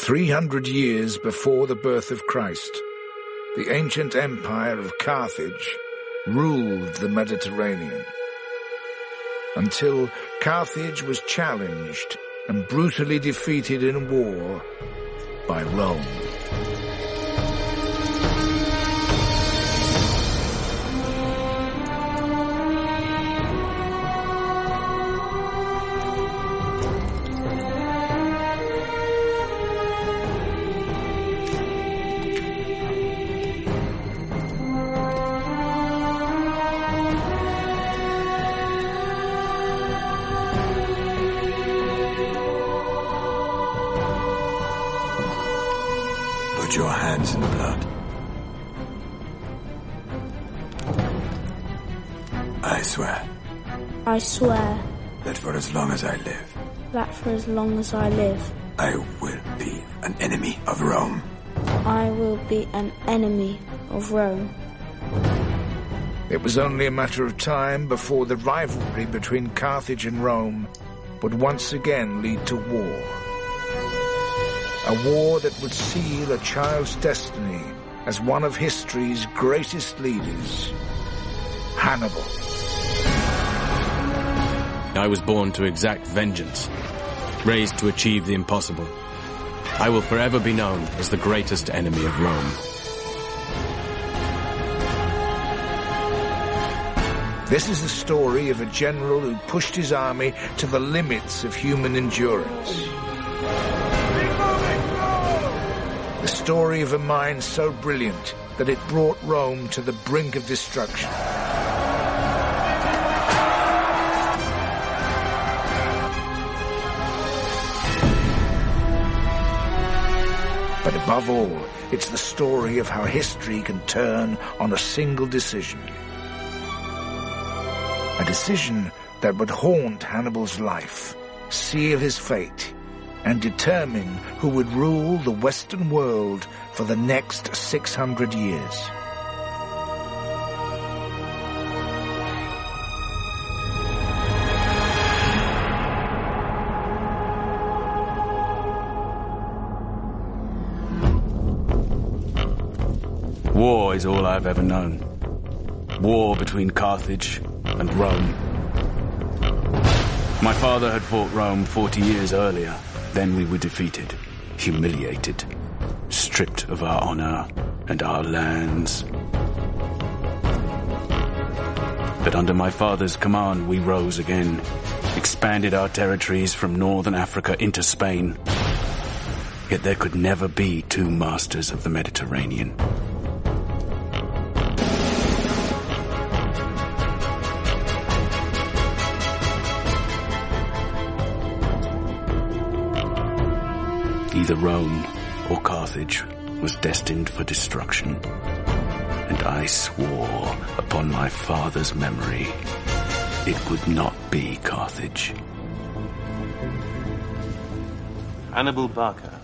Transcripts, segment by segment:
300 years before the birth of Christ, the ancient empire of Carthage ruled the Mediterranean, until Carthage was challenged and brutally defeated in war by Rome. Put your hands in the blood. I swear. I swear. That for as long as I live. That for as long as I live. I will be an enemy of Rome. I will be an enemy of Rome. It was only a matter of time before the rivalry between Carthage and Rome would once again lead to war. A war that would seal a child's destiny as one of history's greatest leaders, Hannibal. I was born to exact vengeance, raised to achieve the impossible. I will forever be known as the greatest enemy of Rome. This is the story of a general who pushed his army to the limits of human endurance. The story of a mind so brilliant that it brought Rome to the brink of destruction. But above all, it's the story of how history can turn on a single decision. A decision that would haunt Hannibal's life, seal his fate, and determine who would rule the Western world for the next 600 years. War is all I've ever known. War between Carthage and Rome. My father had fought Rome 40 years earlier. Then we were defeated, humiliated, stripped of our honor and our lands. But under my father's command, we rose again, expanded our territories from northern Africa into Spain. Yet there could never be two masters of the Mediterranean. Either Rome or Carthage was destined for destruction, and I swore upon my father's memory it would not be Carthage. Anibal Barca.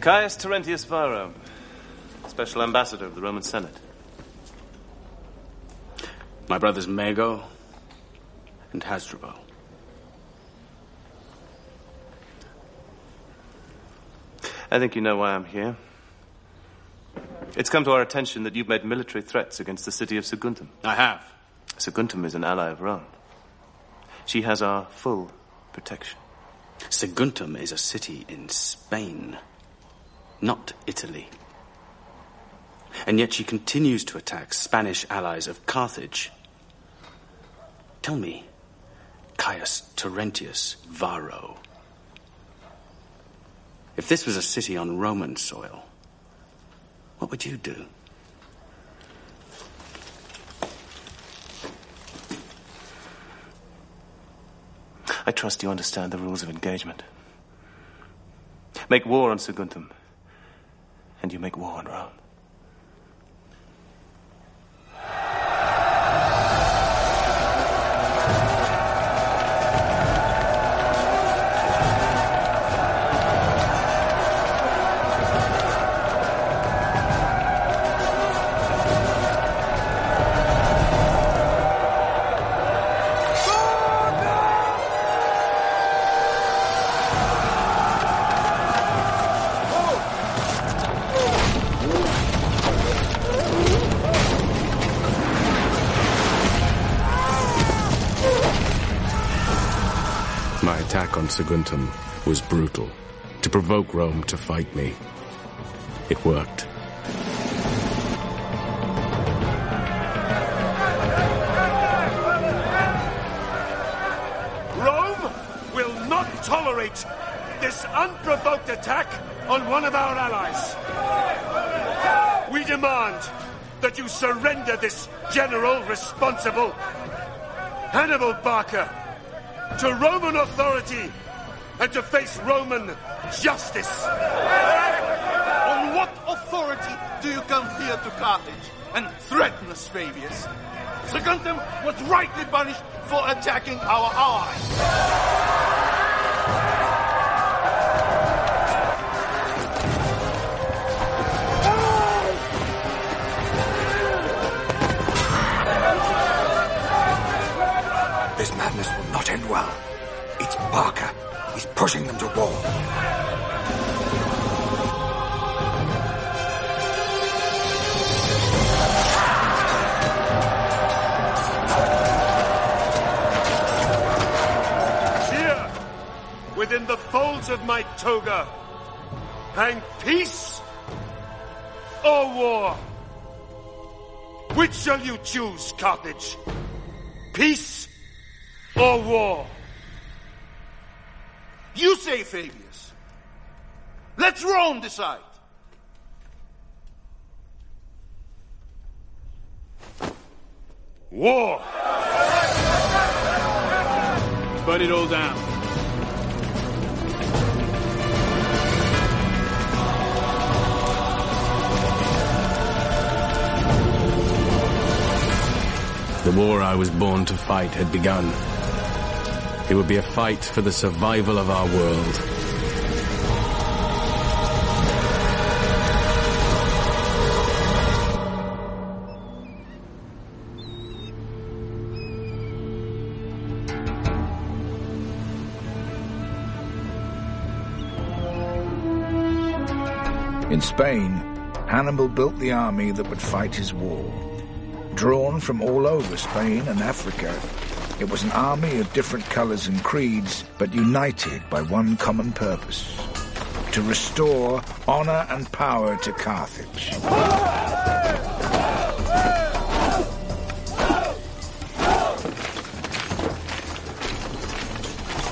Caius Terentius Varro, Special Ambassador of the Roman Senate. My brothers Mago and Hasdrubal. I think you know why I'm here. It's come to our attention that you've made military threats against the city of Saguntum. I have. Saguntum is an ally of Rome. She has our full protection. Saguntum is a city in Spain, not Italy. And yet she continues to attack Spanish allies of Carthage. Tell me, Caius Terentius Varro, if this was a city on Roman soil, what would you do? I trust you understand the rules of engagement. Make war on Saguntum, and you make war on Rome. My attack on Saguntum was brutal, to provoke Rome to fight me. It worked. Rome will not tolerate this unprovoked attack on one of our allies. We demand that you surrender this general responsible, Hannibal Barca, to Roman authority and to face Roman justice. On what authority do you come here to Carthage and threaten us, Fabius? Saguntum was rightly punished for attacking our allies. This madness will not end well. It's Barca. He's pushing them to war. Here, within the folds of my toga, hang peace or war. Which shall you choose, Carthage? Peace or war? You say, Fabius. Let Rome decide. War! Burn it all down. The war I was born to fight had begun. It would be a fight for the survival of our world. In Spain, Hannibal built the army that would fight his war. Drawn from all over Spain and Africa, it was an army of different colors and creeds, but united by one common purpose: to restore honor and power to Carthage.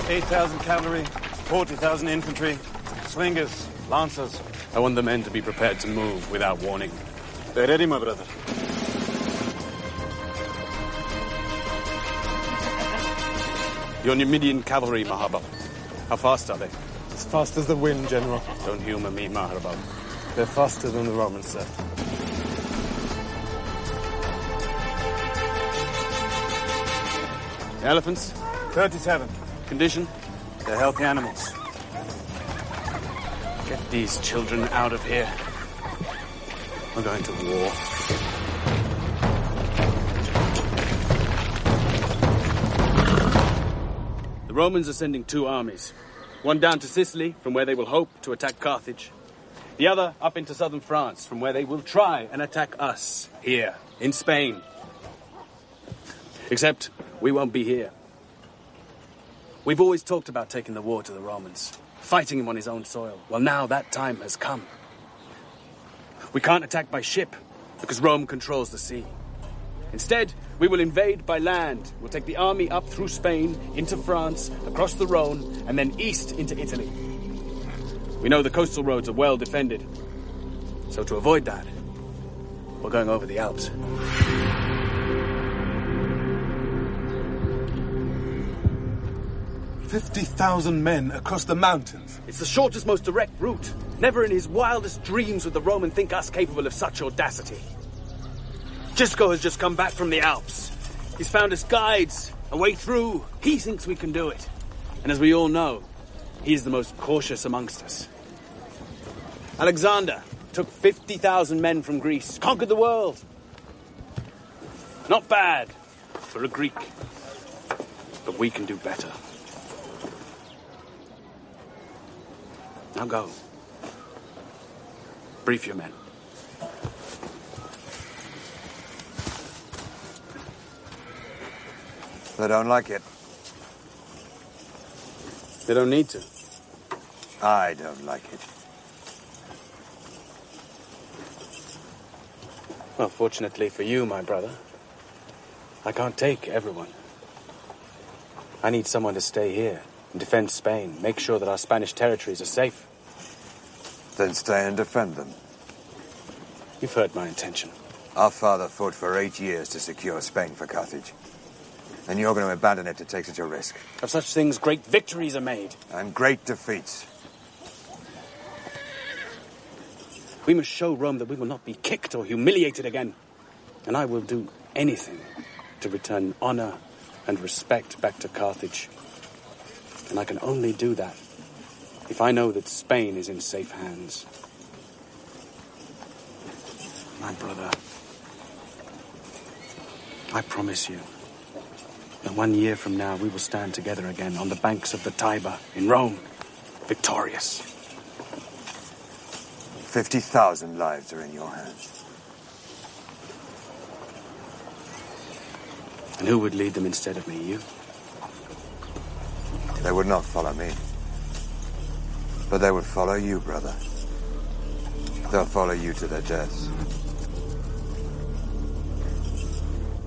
$8,000 cavalry, 40,000 infantry, slingers, lancers. I want the men to be prepared to move without warning. They're ready, my brother. Your Numidian cavalry, Maharbal. How fast are they? As fast as the wind, General. Don't humor me, Maharbal. They're faster than the Romans, sir. Elephants? 37. Condition? They're healthy animals. Get these children out of here. We're going to war. The Romans are sending two armies. One down to Sicily, from where they will hope to attack Carthage. The other up into southern France, from where they will try and attack us, here, in Spain. Except, we won't be here. We've always talked about taking the war to the Romans, fighting him on his own soil. Well, now that time has come. We can't attack by ship, because Rome controls the sea. Instead, we will invade by land. We'll take the army up through Spain, into France, across the Rhone, and then east into Italy. We know the coastal roads are well defended. So to avoid that, we're going over the Alps. $50,000 men across the mountains. It's the shortest, most direct route. Never in his wildest dreams would the Roman think us capable of such audacity. Gisco has just come back from the Alps. He's found us guides, a way through. He thinks we can do it. And as we all know, he's the most cautious amongst us. Alexander took 50,000 men from Greece, conquered the world. Not bad for a Greek. But we can do better. Now go. Brief your men. They don't like it. They don't need to. I don't like it. Well, fortunately for you, my brother, I can't take everyone. I need someone to stay here and defend Spain, make sure that our Spanish territories are safe. Then stay and defend them. You've heard my intention. Our father fought for 8 years to secure Spain for Carthage. And you're going to abandon it to take such a risk. Of such things, great victories are made. And great defeats. We must show Rome that we will not be kicked or humiliated again. And I will do anything to return honor and respect back to Carthage. And I can only do that if I know that Spain is in safe hands. My brother, I promise you that 1 year from now we will stand together again on the banks of the Tiber in Rome, victorious. 50,000 lives are in your hands. And who would lead them instead of me, you? They would not follow me. But they would follow you, brother. They'll follow you to their deaths.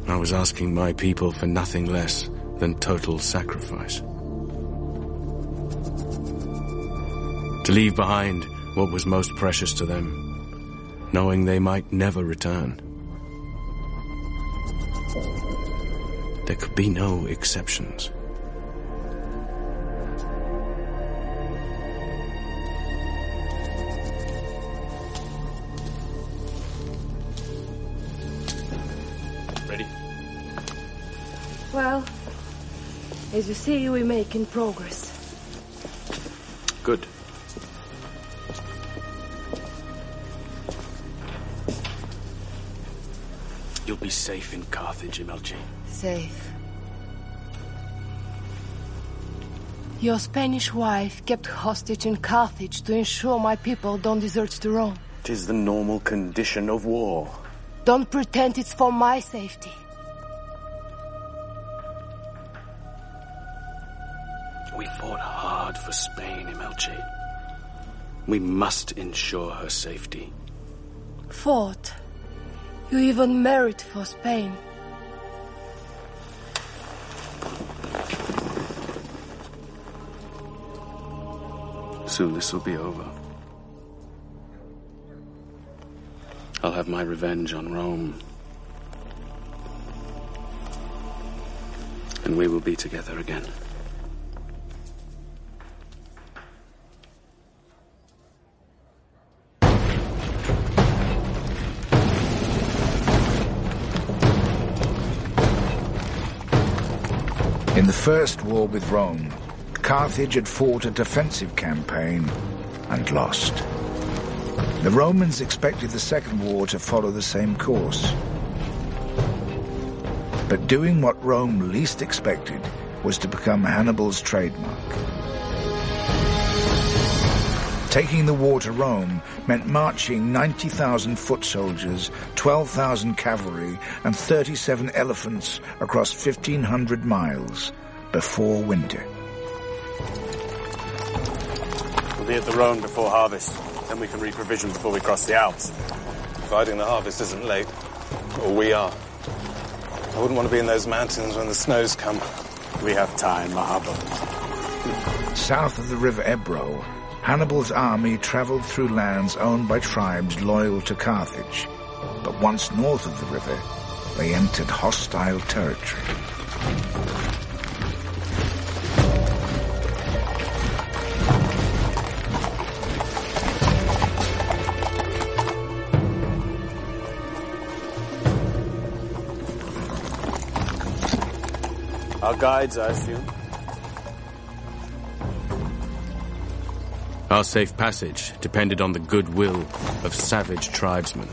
I was asking my people for nothing less than total sacrifice. To leave behind what was most precious to them, knowing they might never return. There could be no exceptions. Ready? Well, as you see, we're making progress. Good. You'll be safe in Carthage, Imelchi. Safe. Your Spanish wife kept hostage in Carthage to ensure my people don't desert to Rome. 'Tis the normal condition of war. Don't pretend it's for my safety. We fought hard for Spain, Imelchi. We must ensure her safety. Fought? You even married for Spain. Soon this will be over. I'll have my revenge on Rome. And we will be together again. In the first war with Rome, Carthage had fought a defensive campaign and lost. The Romans expected the second war to follow the same course. But doing what Rome least expected was to become Hannibal's trademark. Taking the war to Rome meant marching 90,000 foot soldiers, 12,000 cavalry, and 37 elephants across 1,500 miles before winter. We'll be at the Rhone before harvest. Then we can reprovision before we cross the Alps. Providing the harvest isn't late. Or we are. I wouldn't want to be in those mountains when the snows come. We have time, Mahaba. South of the river Ebro, Hannibal's army traveled through lands owned by tribes loyal to Carthage. But once north of the river, they entered hostile territory. Our guides, I assume. Our safe passage depended on the goodwill of savage tribesmen,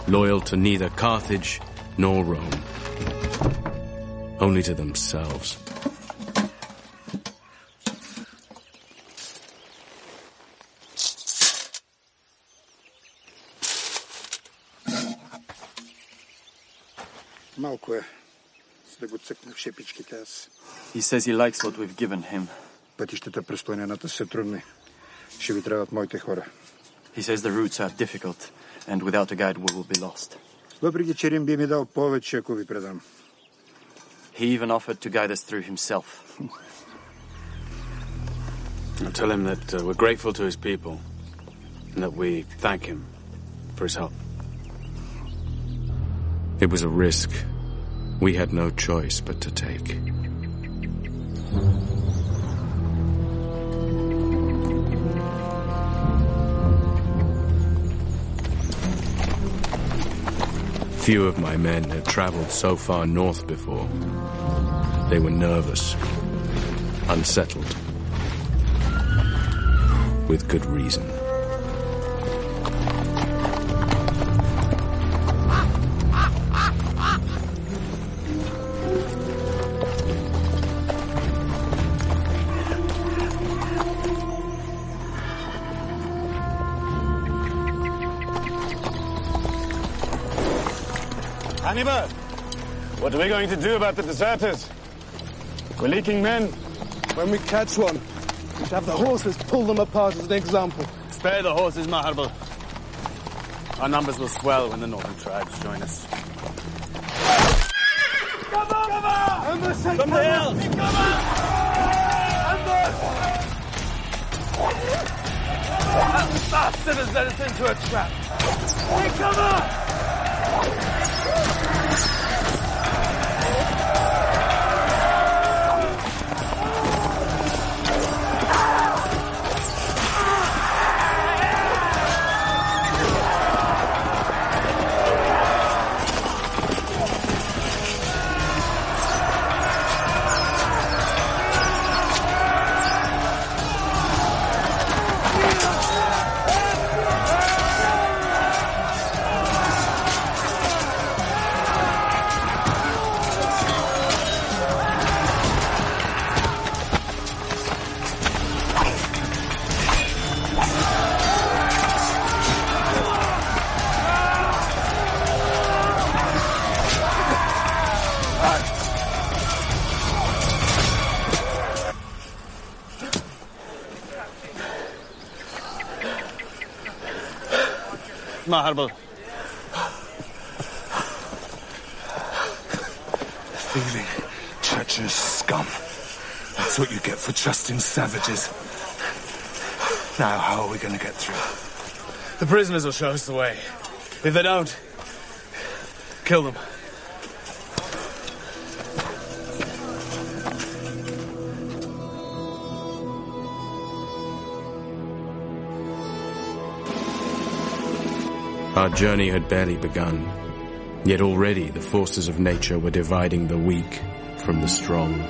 loyal to neither Carthage nor Rome, only to themselves. He says he likes what we've given him. Пътищата през планината са трудни. Ще ви трябват моите хора. He says the routes are difficult, and without a guide we will be lost. Въпреки че Рим би ми дал повече, ако ви предам. He even offered to guide us through himself. I'll tell him that we're grateful to his people, and that we thank him for his help. It was a risk we had no choice but to take. Few of my men had traveled so far north before. They were nervous, unsettled, with good reason. Hannibal, what are we going to do about the deserters? We're leaking men. When we catch one, we should have the horses pull them apart as an example. Spare the horses, Hannibal. Our numbers will swell when the northern tribes join us. Cover! Ambush! From the hills! Cover! Ambush! That bastard has led us into a trap. Take cover! Hannibal. Thieving, treacherous scum. That's what you get for trusting savages. Now, how are we going to get through? The prisoners will show us the way. If they don't, kill them. Our journey had barely begun, yet already the forces of nature were dividing the weak from the strong.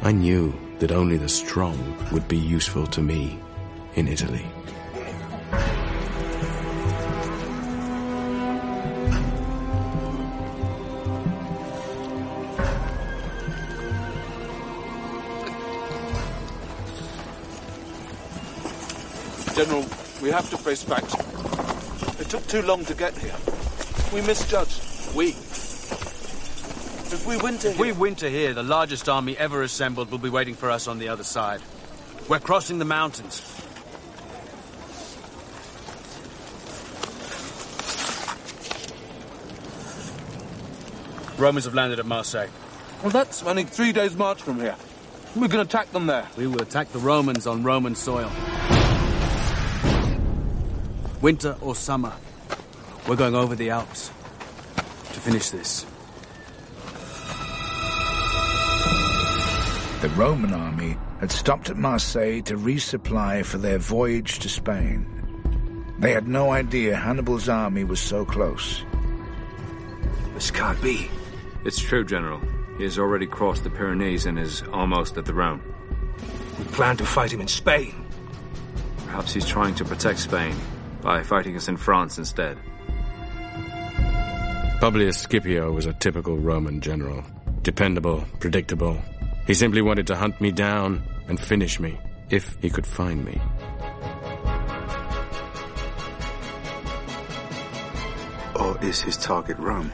I knew that only the strong would be useful to me in Italy. General, we have to face facts. It took too long to get here. We misjudged. If we winter here, the largest army ever assembled will be waiting for us on the other side. We're crossing the mountains. Romans have landed at Marseille. Well, that's only 3 days' march from here. We're going to attack them there. We will attack the Romans on Roman soil. Winter or summer, we're going over the Alps to finish this. The Roman army had stopped at Marseille to resupply for their voyage to Spain. They had no idea Hannibal's army was so close. This can't be. It's true, General. He has already crossed the Pyrenees and is almost at the Rhone. We plan to fight him in Spain. Perhaps he's trying to protect Spain by fighting us in France instead. Publius Scipio was a typical Roman general. Dependable, predictable. He simply wanted to hunt me down and finish me, if he could find me. Or is his target Rome?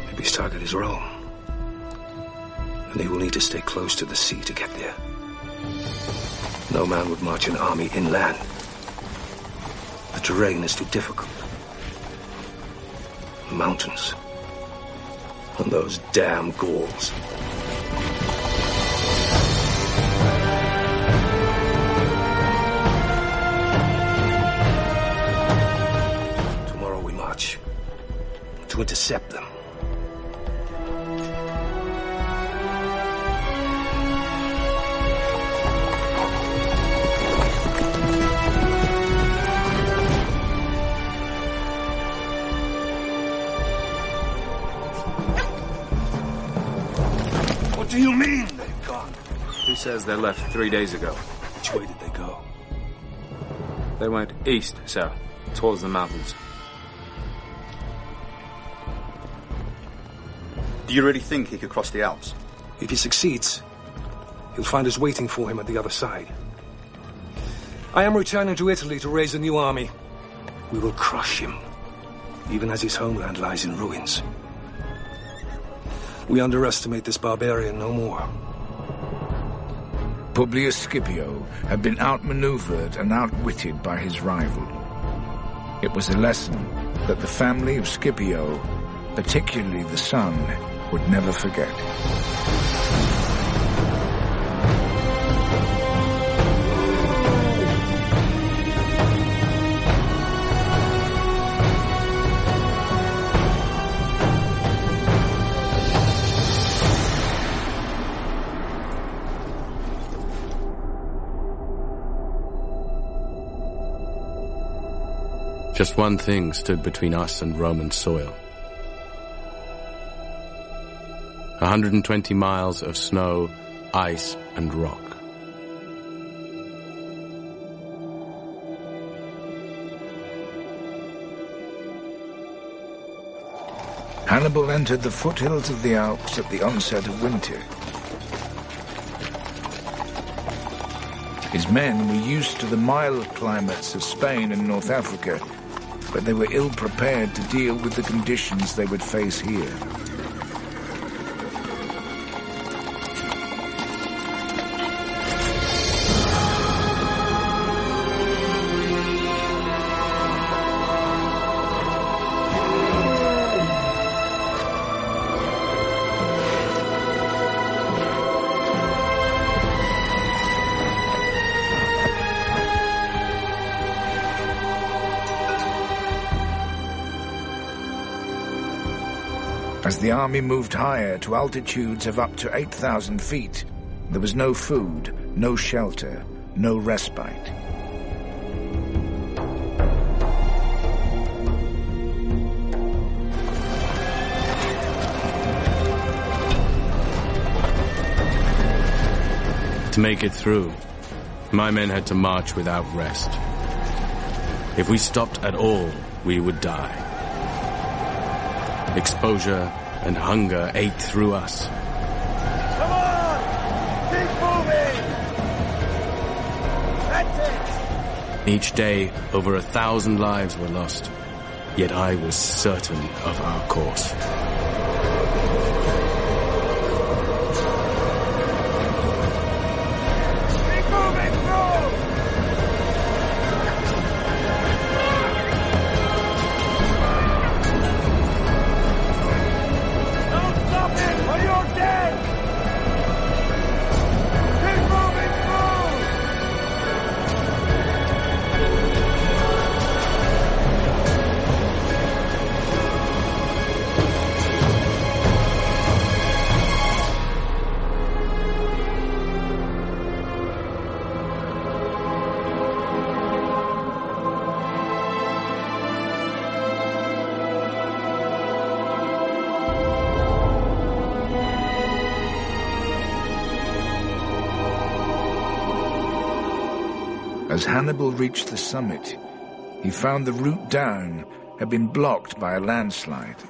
Maybe his target is Rome. and they will need to stay close to the sea to get there. No man would march an army inland. The terrain is too difficult. The mountains, and those damn Gauls. Tomorrow we march to intercept them. What do you mean they've gone? Who says they left 3 days ago? Which way did they go? They went east, sir, towards the mountains. Do you really think he could cross the Alps? If he succeeds, he'll find us waiting for him at the other side. I am returning to Italy to raise a new army. We will crush him, even as his homeland lies in ruins. We underestimate this barbarian no more. Publius Scipio had been outmaneuvered and outwitted by his rival. It was a lesson that the family of Scipio, particularly the son, would never forget. Just one thing stood between us and Roman soil. 120 miles of snow, ice, and rock. Hannibal entered the foothills of the Alps at the onset of winter. His men were used to the mild climates of Spain and North Africa, but they were ill-prepared to deal with the conditions they would face here. As the army moved higher to altitudes of up to 8,000 feet, there was no food, no shelter, no respite. To make it through, my men had to march without rest. If we stopped at all, we would die. Exposure and hunger ate through us. Come on! Keep moving! That's it! Each day, over 1,000 lives were lost. Yet I was certain of our course. Keep moving through! Don't stop it or you're dead! Keep moving through! As Hannibal reached the summit, he found the route down had been blocked by a landslide.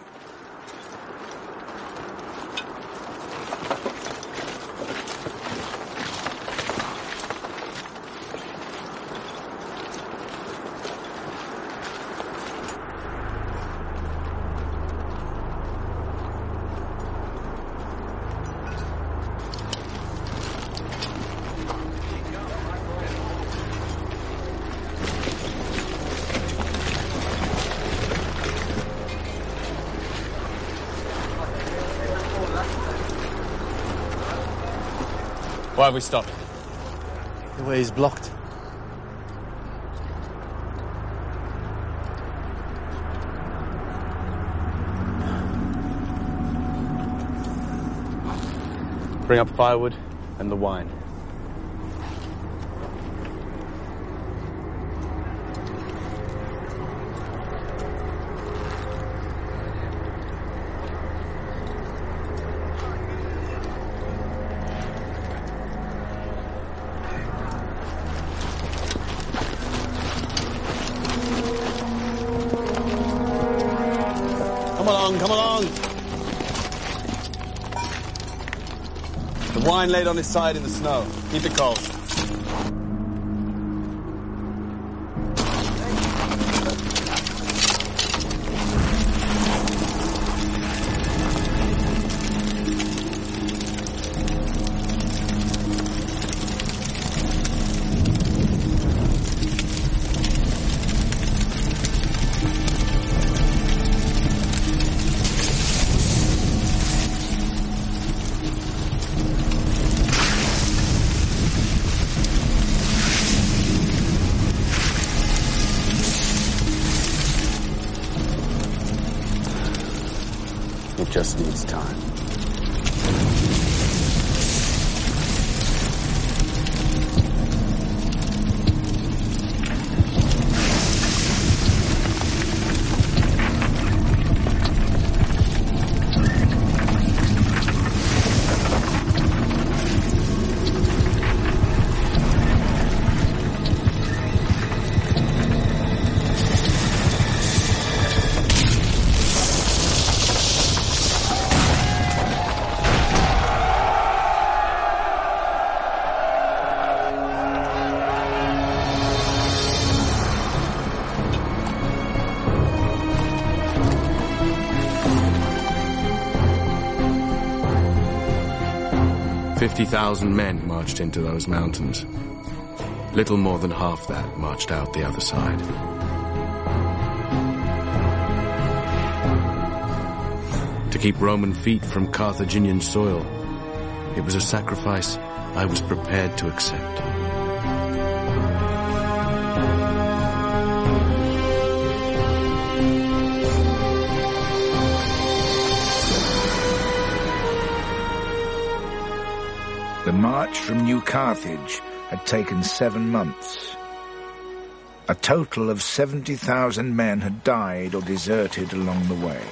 Why have we stopped? The way is blocked. Bring up firewood and the wine. Come along! The wine laid on his side in the snow. Keep it cold. It just needs time. "50,000 men marched into those mountains. Little more than half that marched out the other side. To keep Roman feet from Carthaginian soil, it was a sacrifice I was prepared to accept. The march from New Carthage had taken 7 months. A total of 70,000 men had died or deserted along the way.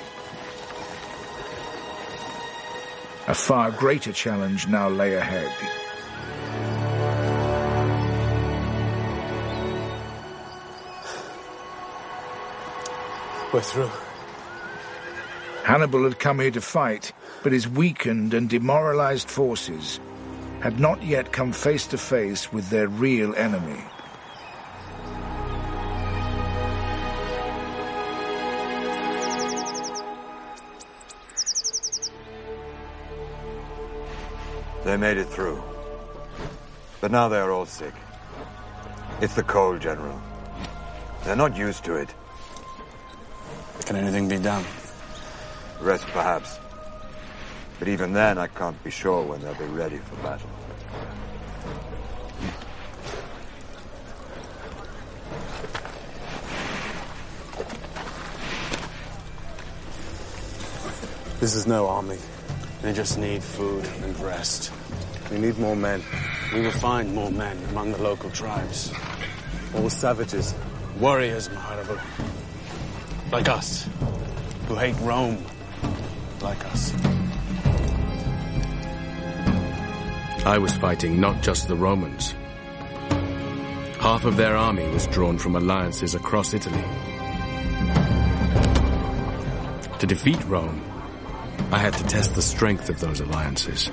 A far greater challenge now lay ahead. We're through. Hannibal had come here to fight, but his weakened and demoralized forces had not yet come face to face with their real enemy. They made it through. But now they're all sick. It's the cold, General. They're not used to it. Can anything be done? Rest, perhaps. But even then, I can't be sure when they'll be ready for battle. This is no army. They just need food and rest. We need more men. We will find more men among the local tribes. All savages, warriors, Hannibal. Like us, who hate Rome. Like us. I was fighting not just the Romans. Half of their army was drawn from alliances across Italy. To defeat Rome, I had to test the strength of those alliances.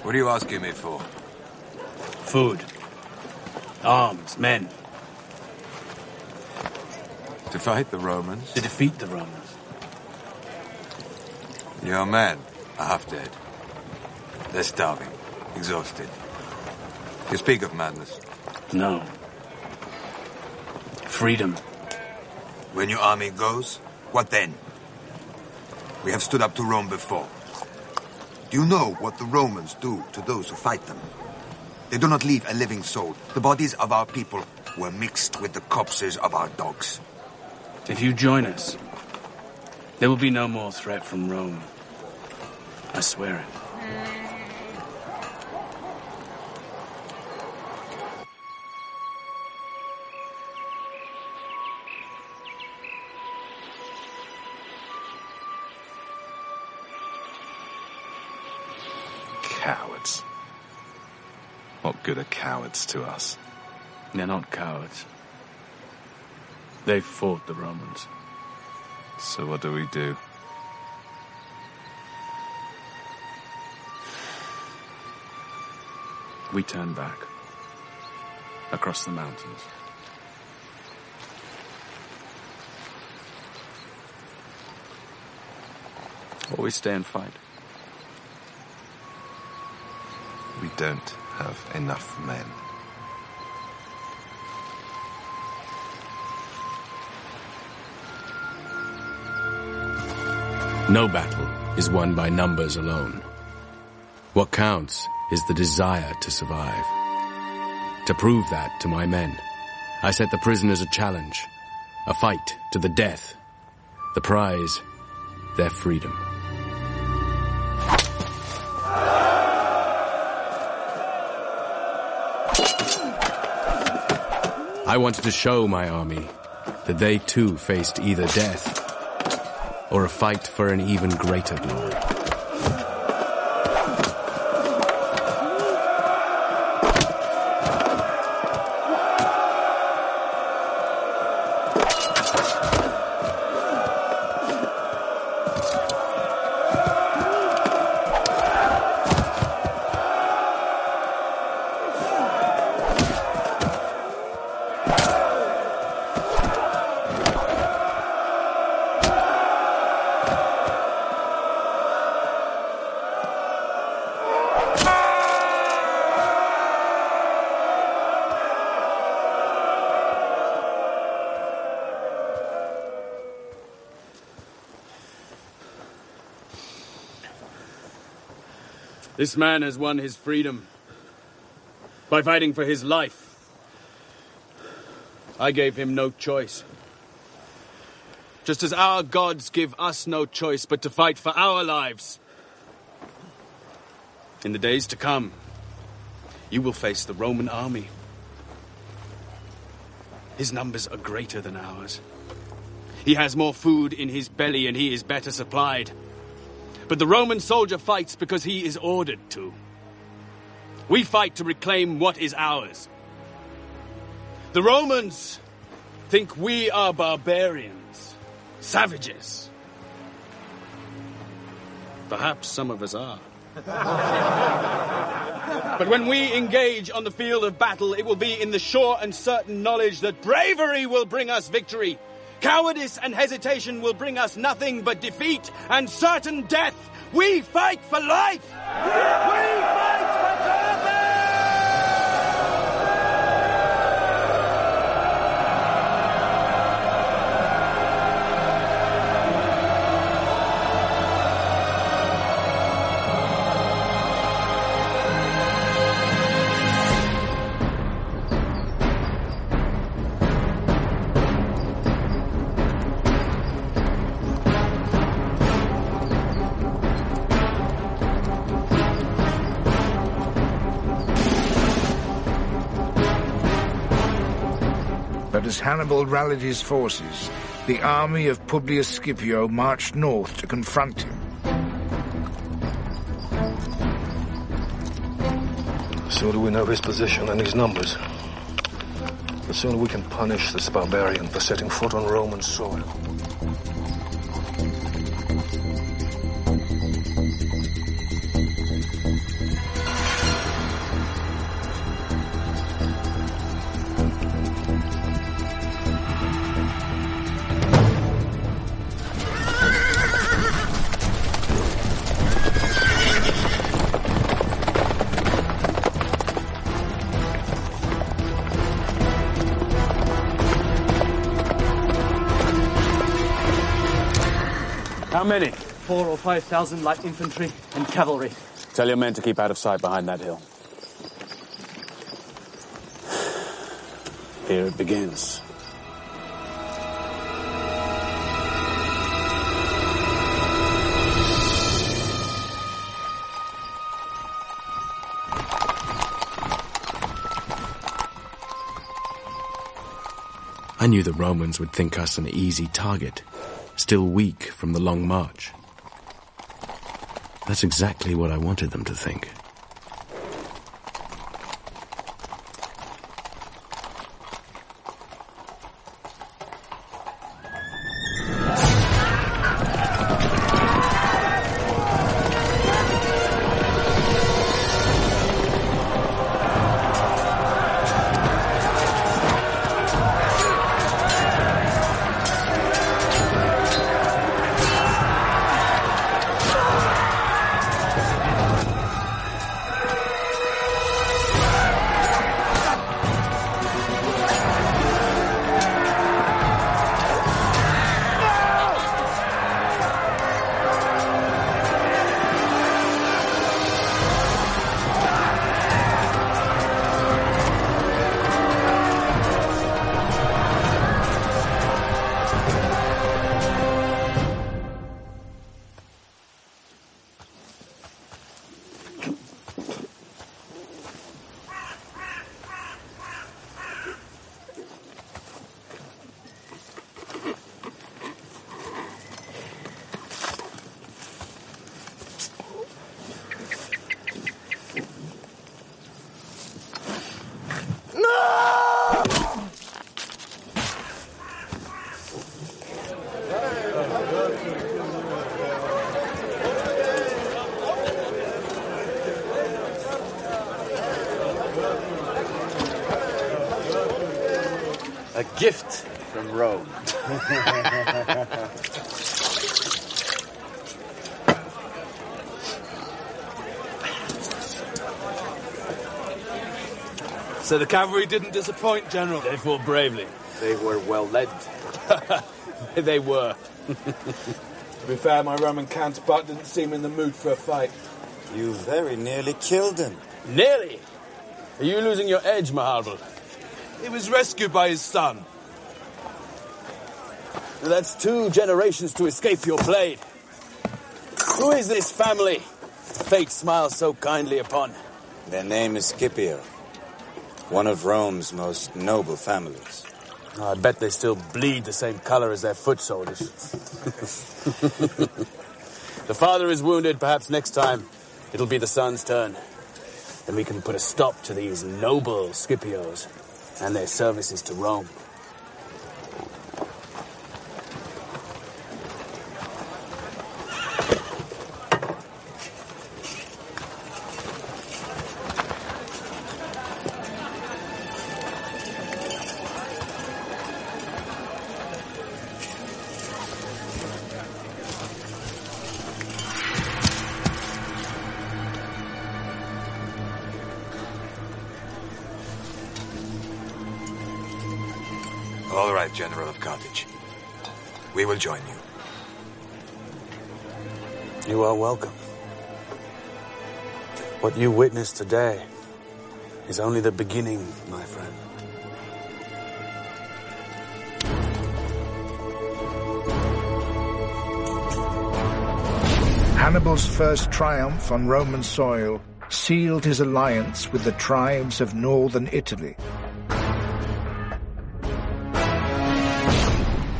What are you asking me for? Food. Arms, men. To fight the Romans? To defeat the Romans. Your men are half dead. They're starving, exhausted. You speak of madness. No. Freedom. When your army goes, what then? We have stood up to Rome before. Do you know what the Romans do to those who fight them? They do not leave a living soul. The bodies of our people were mixed with the corpses of our dogs. If you join us, there will be no more threat from Rome. I swear it. Cowards. What good are cowards to us? They're not cowards. They fought the Romans. So what do we do? We turn back. Across the mountains. Or we stay and fight. We don't have enough men. No battle is won by numbers alone. What counts is the desire to survive. To prove that to my men, I set the prisoners a challenge, a fight to the death. The prize, their freedom. I wanted to show my army that they too faced either death or a fight for an even greater glory. This man has won his freedom by fighting for his life. I gave him no choice. Just as our gods give us no choice but to fight for our lives. In the days to come, you will face the Roman army. His numbers are greater than ours. He has more food in his belly and he is better supplied. But the Roman soldier fights because he is ordered to. We fight to reclaim what is ours. The Romans think we are barbarians, savages. Perhaps some of us are. But when we engage on the field of battle, it will be in the sure and certain knowledge that bravery will bring us victory. Cowardice and hesitation will bring us nothing but defeat and certain death. We fight for life! We fight for Carthage! As Hannibal rallied his forces, the army of Publius Scipio marched north to confront him. The sooner we know his position and his numbers, the sooner we can punish this barbarian for setting foot on Roman soil. How many? 4,000 or 5,000 light infantry and cavalry. Tell your men to keep out of sight behind that hill. Here it begins. I knew the Romans would think us an easy target, still weak from the long march. That's exactly what I wanted them to think. A gift from Rome. So the cavalry didn't disappoint, General? They fought bravely. They were well led. They were. To be fair, my Roman counterpart didn't seem in the mood for a fight. You very nearly killed him. Nearly? Are you losing your edge, Hannibal? He was rescued by his son. That's 2 generations to escape your blade. Who is this family fate smiles so kindly upon? Their name is Scipio, one of Rome's most noble families. I bet they still bleed the same color as their foot soldiers. The father is wounded. Perhaps next time it'll be the son's turn. Then we can put a stop to these noble Scipios and their services to Rome. All right, General of Carthage. We will join you. You are welcome. What you witnessed today is only the beginning, my friend. Hannibal's first triumph on Roman soil sealed his alliance with the tribes of northern Italy.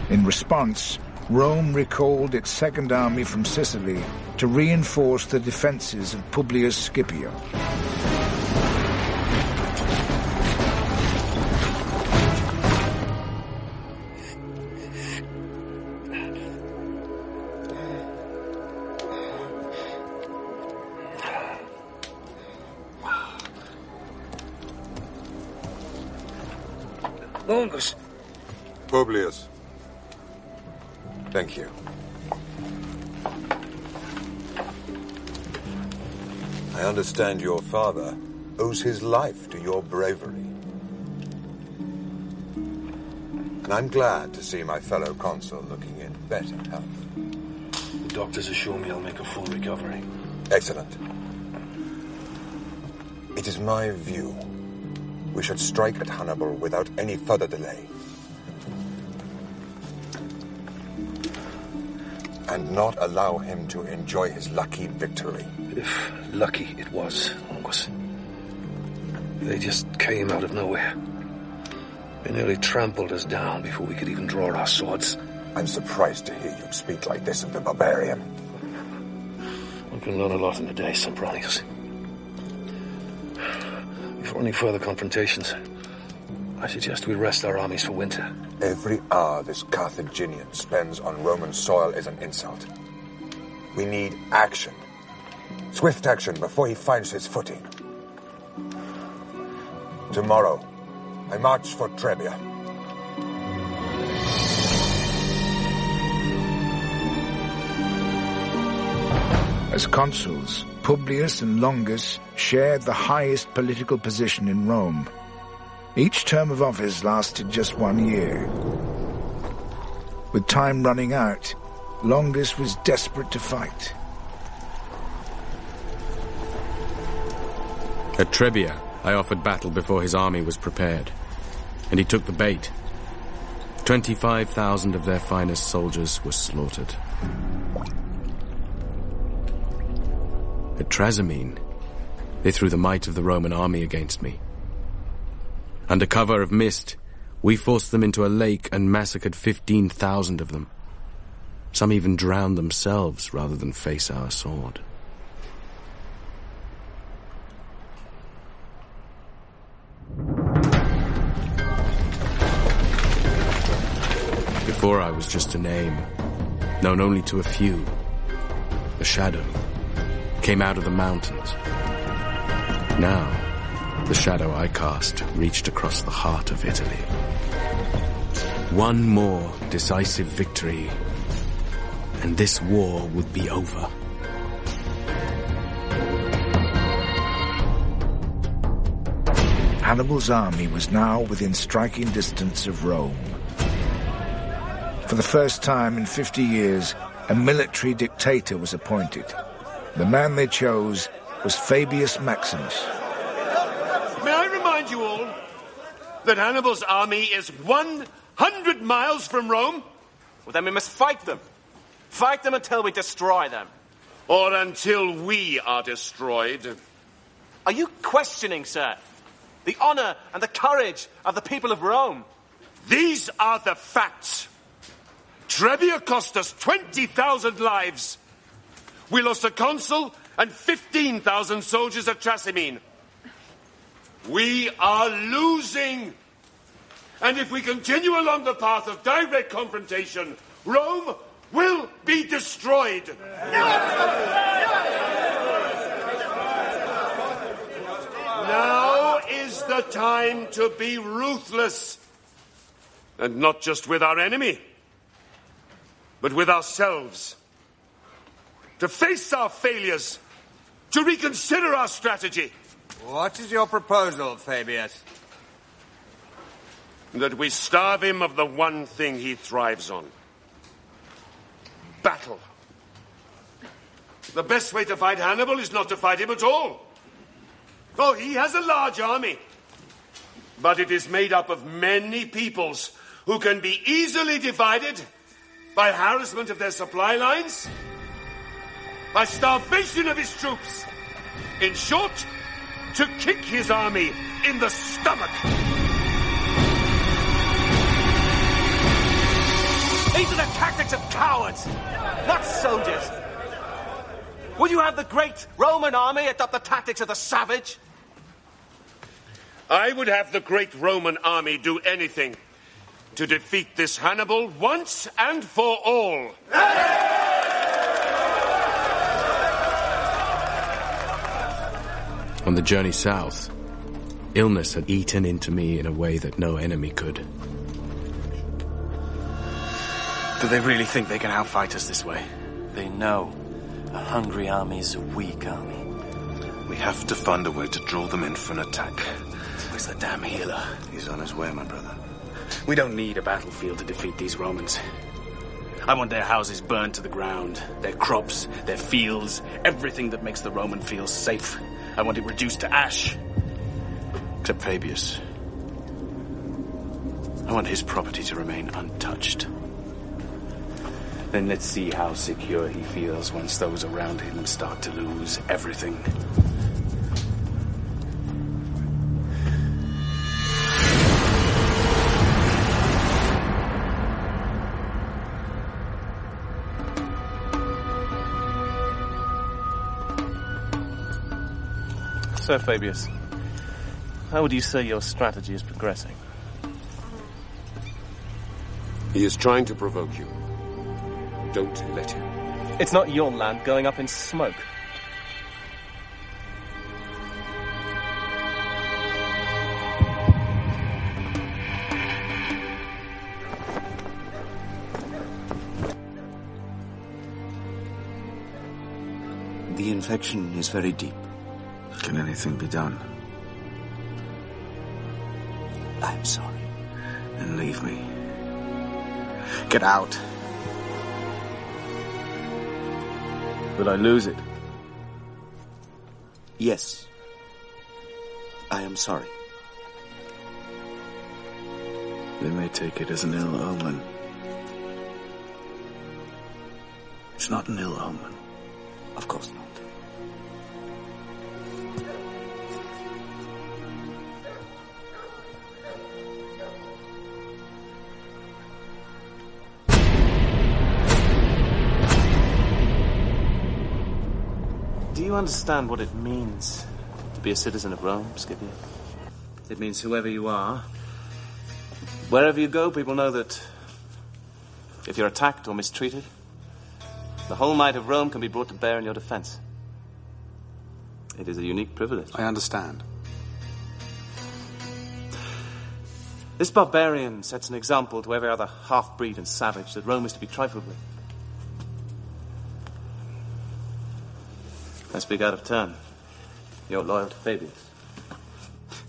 In response, Rome recalled its second army from Sicily to reinforce the defenses of Publius Scipio. Longus. Publius. Thank you. I understand your father owes his life to your bravery. And I'm glad to see my fellow consul looking in better health. doctors assure me I'll make a full recovery. Excellent. It is my view we should strike at Hannibal without any further delay. And not allow him to enjoy his lucky victory. If lucky it was, August. They just came out of nowhere. They nearly trampled us down before we could even draw our swords. I'm surprised to hear you speak like this of the barbarian. One can learn a lot in a day, Sempronius. Before any further confrontations, I suggest we rest our armies for winter. Every hour this Carthaginian spends on Roman soil is an insult. We need action. Swift action before he finds his footing. Tomorrow, I march for Trebia. As consuls, Publius and Longus shared the highest political position in Rome. Each term of office lasted just 1 year. With time running out, Longus was desperate to fight. At Trebia, I offered battle before his army was prepared, and he took the bait. 25,000 of their finest soldiers were slaughtered. At Trasimene, they threw the might of the Roman army against me. Under cover of mist, we forced them into a lake and massacred 15,000 of them. Some even drowned themselves rather than face our sword. Before I was just a name, known only to a few. A shadow came out of the mountains. Now, the shadow I cast reached across the heart of Italy. One more decisive victory, and this war would be over. Hannibal's army was now within striking distance of Rome. For the first time in 50 years, a military dictator was appointed. The man they chose was Fabius Maximus. May I remind you all that Hannibal's army is 100 miles from Rome? Well, then we must fight them. Fight them until we destroy them. Or until we are destroyed. Are you questioning, sir, the honor and the courage of the people of Rome? These are the facts. Trebia cost us 20,000 lives. We lost a consul and 15,000 soldiers at Trasimene. We are losing. And if we continue along the path of direct confrontation, Rome will be destroyed. Now is the time to be ruthless. And not just with our enemy, but with ourselves. To face our failures, to reconsider our strategy. What is your proposal, Fabius? That we starve him of the one thing he thrives on. Battle. The best way to fight Hannibal is not to fight him at all. Oh, he has a large army. But it is made up of many peoples who can be easily divided by harassment of their supply lines, by starvation of his troops. In short, to kick his army in the stomach. These are the tactics of cowards, not soldiers. Would you have the great Roman army adopt the tactics of the savage? I would have the great Roman army do anything to defeat this Hannibal once and for all. On the journey south, illness had eaten into me in a way that no enemy could. Do they really think they can outfight us this way? They know. A hungry army is a weak army. We have to find a way to draw them in for an attack. Where's the damn healer? He's on his way, my brother. We don't need a battlefield to defeat these Romans. I want their houses burned to the ground, their crops, their fields, everything that makes the Roman feel safe. I want it reduced to ash. Except Fabius. I want his property to remain untouched. Then let's see how secure he feels once those around him start to lose everything. So, Fabius, how would you say your strategy is progressing? He is trying to provoke you. Don't let him. It's not your land going up in smoke. The infection is very deep. Can anything be done? I'm sorry. Then leave me. Get out. Will I lose it? Yes. I am sorry. They may take it as an ill omen. It's not an ill omen. Of course not. Do you understand what it means to be a citizen of Rome, Scipio? It means whoever you are, wherever you go, people know that if you're attacked or mistreated, the whole might of Rome can be brought to bear in your defense. It is a unique privilege. I understand. This barbarian sets an example to every other half-breed and savage that Rome is to be trifled with. I speak out of turn. You're loyal to Fabius.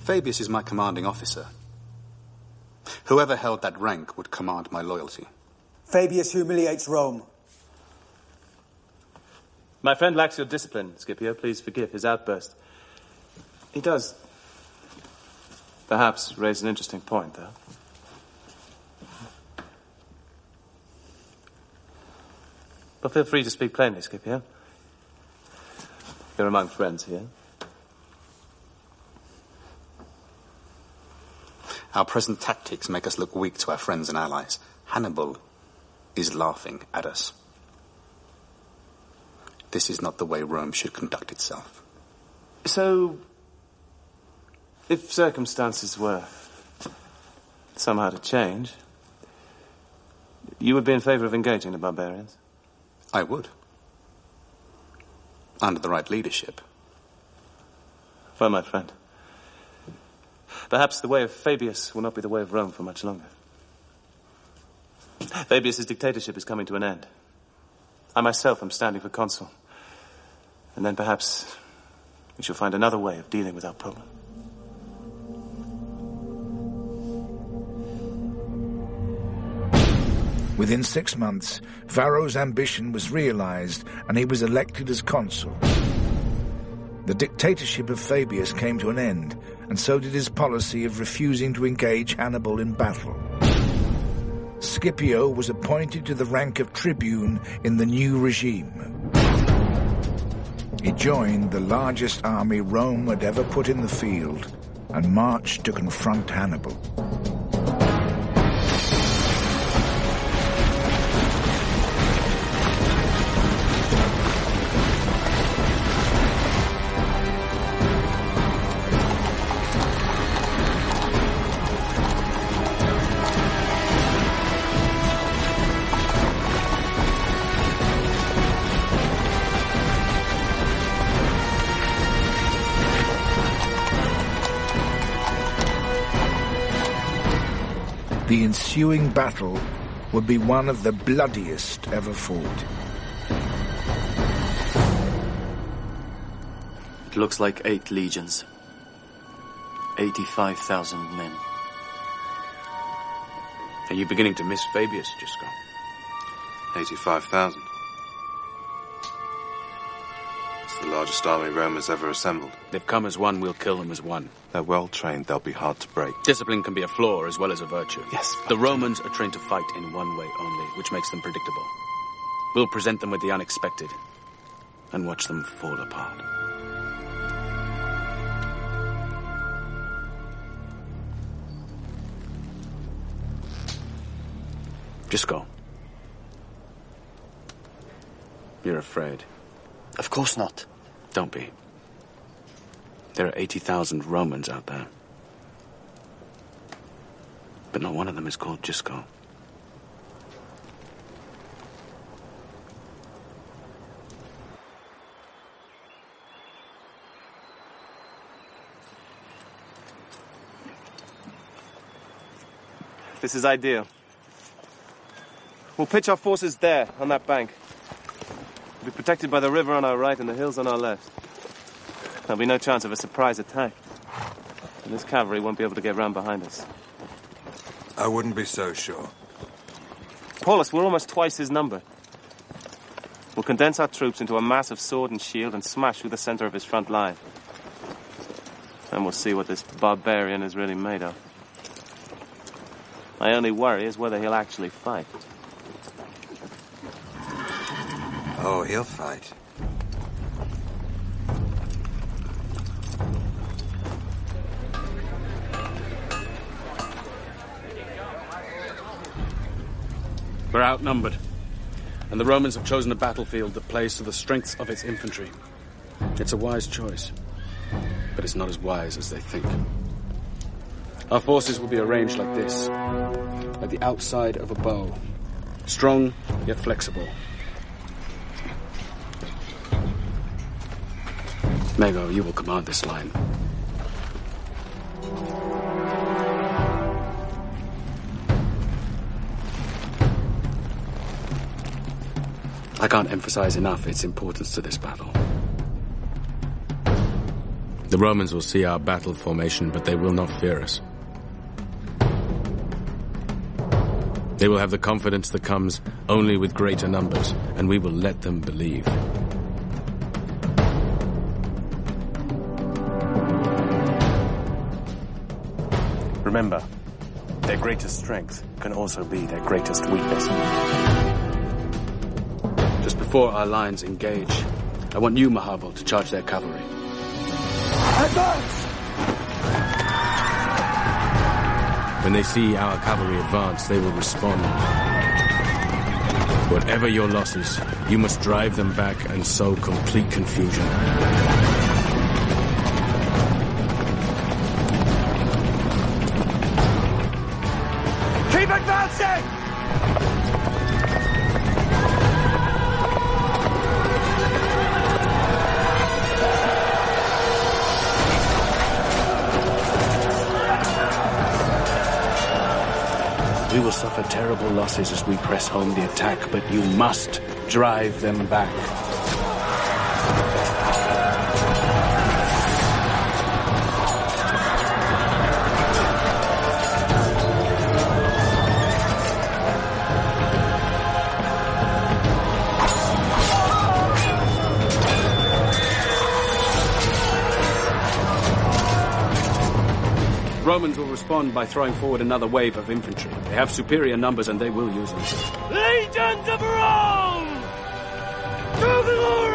Fabius is my commanding officer. Whoever held that rank would command my loyalty. Fabius humiliates Rome. My friend lacks your discipline, Scipio. Please forgive his outburst. He does perhaps raise an interesting point, though. But feel free to speak plainly, Scipio. You're among friends here. Our present tactics make us look weak to our friends and allies. Hannibal is laughing at us. This is not the way Rome should conduct itself. So, if circumstances were somehow to change, you would be in favor of engaging the barbarians? I would. Under the right leadership. Well, my friend, perhaps the way of Fabius will not be the way of Rome for much longer. Fabius's dictatorship is coming to an end. I myself am standing for consul. And then perhaps we shall find another way of dealing with our problem. Within 6 months, Varro's ambition was realized and he was elected as consul. The dictatorship of Fabius came to an end, and so did his policy of refusing to engage Hannibal in battle. Scipio was appointed to the rank of tribune in the new regime. He joined the largest army Rome had ever put in the field and marched to confront Hannibal. The ensuing battle would be one of the bloodiest ever fought. It looks like 8 legions. 85,000 men. Are you beginning to miss Fabius, Giscon? 85,000. It's the largest army Rome has ever assembled. They've come as one, we'll kill them as one. They're well trained, they'll be hard to break. Discipline can be a flaw as well as a virtue. Yes. The Romans are trained to fight in one way only, which makes them predictable. We'll present them with the unexpected and watch them fall apart. Just go. You're afraid. Of course not. Don't be. There are 80,000 Romans out there. But not one of them is called Gisco. This is ideal. We'll pitch our forces there, on that bank. We'll be protected by the river on our right and the hills on our left. There'll be no chance of a surprise attack. And this cavalry won't be able to get round behind us. I wouldn't be so sure. Paulus, we're almost twice his number. We'll condense our troops into a mass of sword and shield and smash through the center of his front line. And we'll see what this barbarian is really made of. My only worry is whether he'll actually fight. Oh, he'll fight. We're outnumbered, and the Romans have chosen a battlefield that plays to the strengths of its infantry. It's a wise choice, but it's not as wise as they think. Our forces will be arranged like this, like the outside of a bow, strong yet flexible. Mago, you will command this line. I can't emphasize enough its importance to this battle. The Romans will see our battle formation, but they will not fear us. They will have the confidence that comes only with greater numbers, and we will let them believe. Remember, their greatest strength can also be their greatest weakness. Just before our lines engage, I want you, Hannibal, to charge their cavalry. Advance! When they see our cavalry advance, they will respond. Whatever your losses, you must drive them back and sow complete confusion. Keep advancing! We will suffer terrible losses as we press home the attack, but you must drive them back. Romans will respond by throwing forward another wave of infantry. They have superior numbers and they will use them. Legions of Rome! To glory!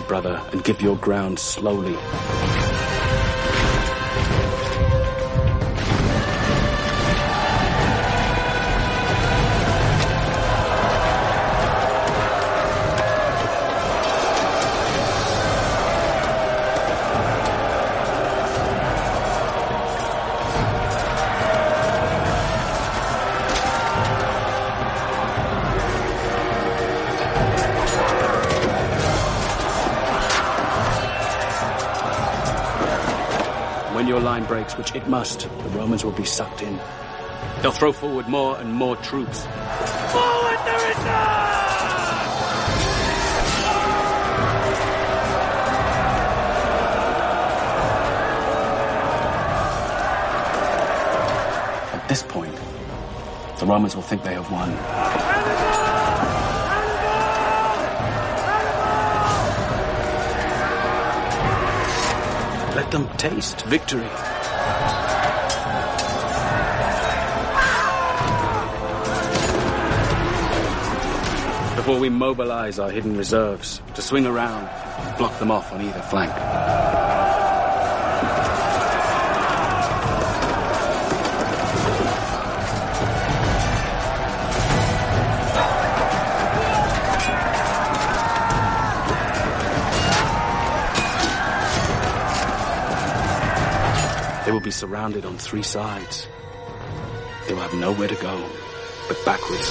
Brother, and give your ground slowly. your line breaks, which it must, the Romans will be sucked in. They'll throw forward more and more troops. Forward there is none! At this point, the Romans will think they have won. Let them taste victory. Before we mobilize our hidden reserves to swing around and block them off on either flank. They will be surrounded on three sides. They will have nowhere to go but backwards.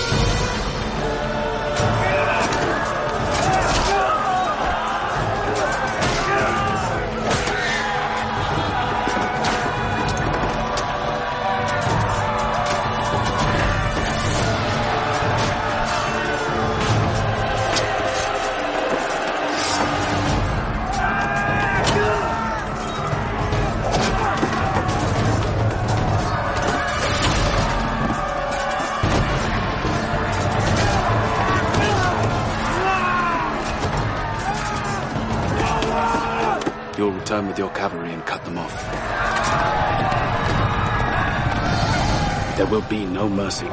You'll return with your cavalry and cut them off. There will be no mercy.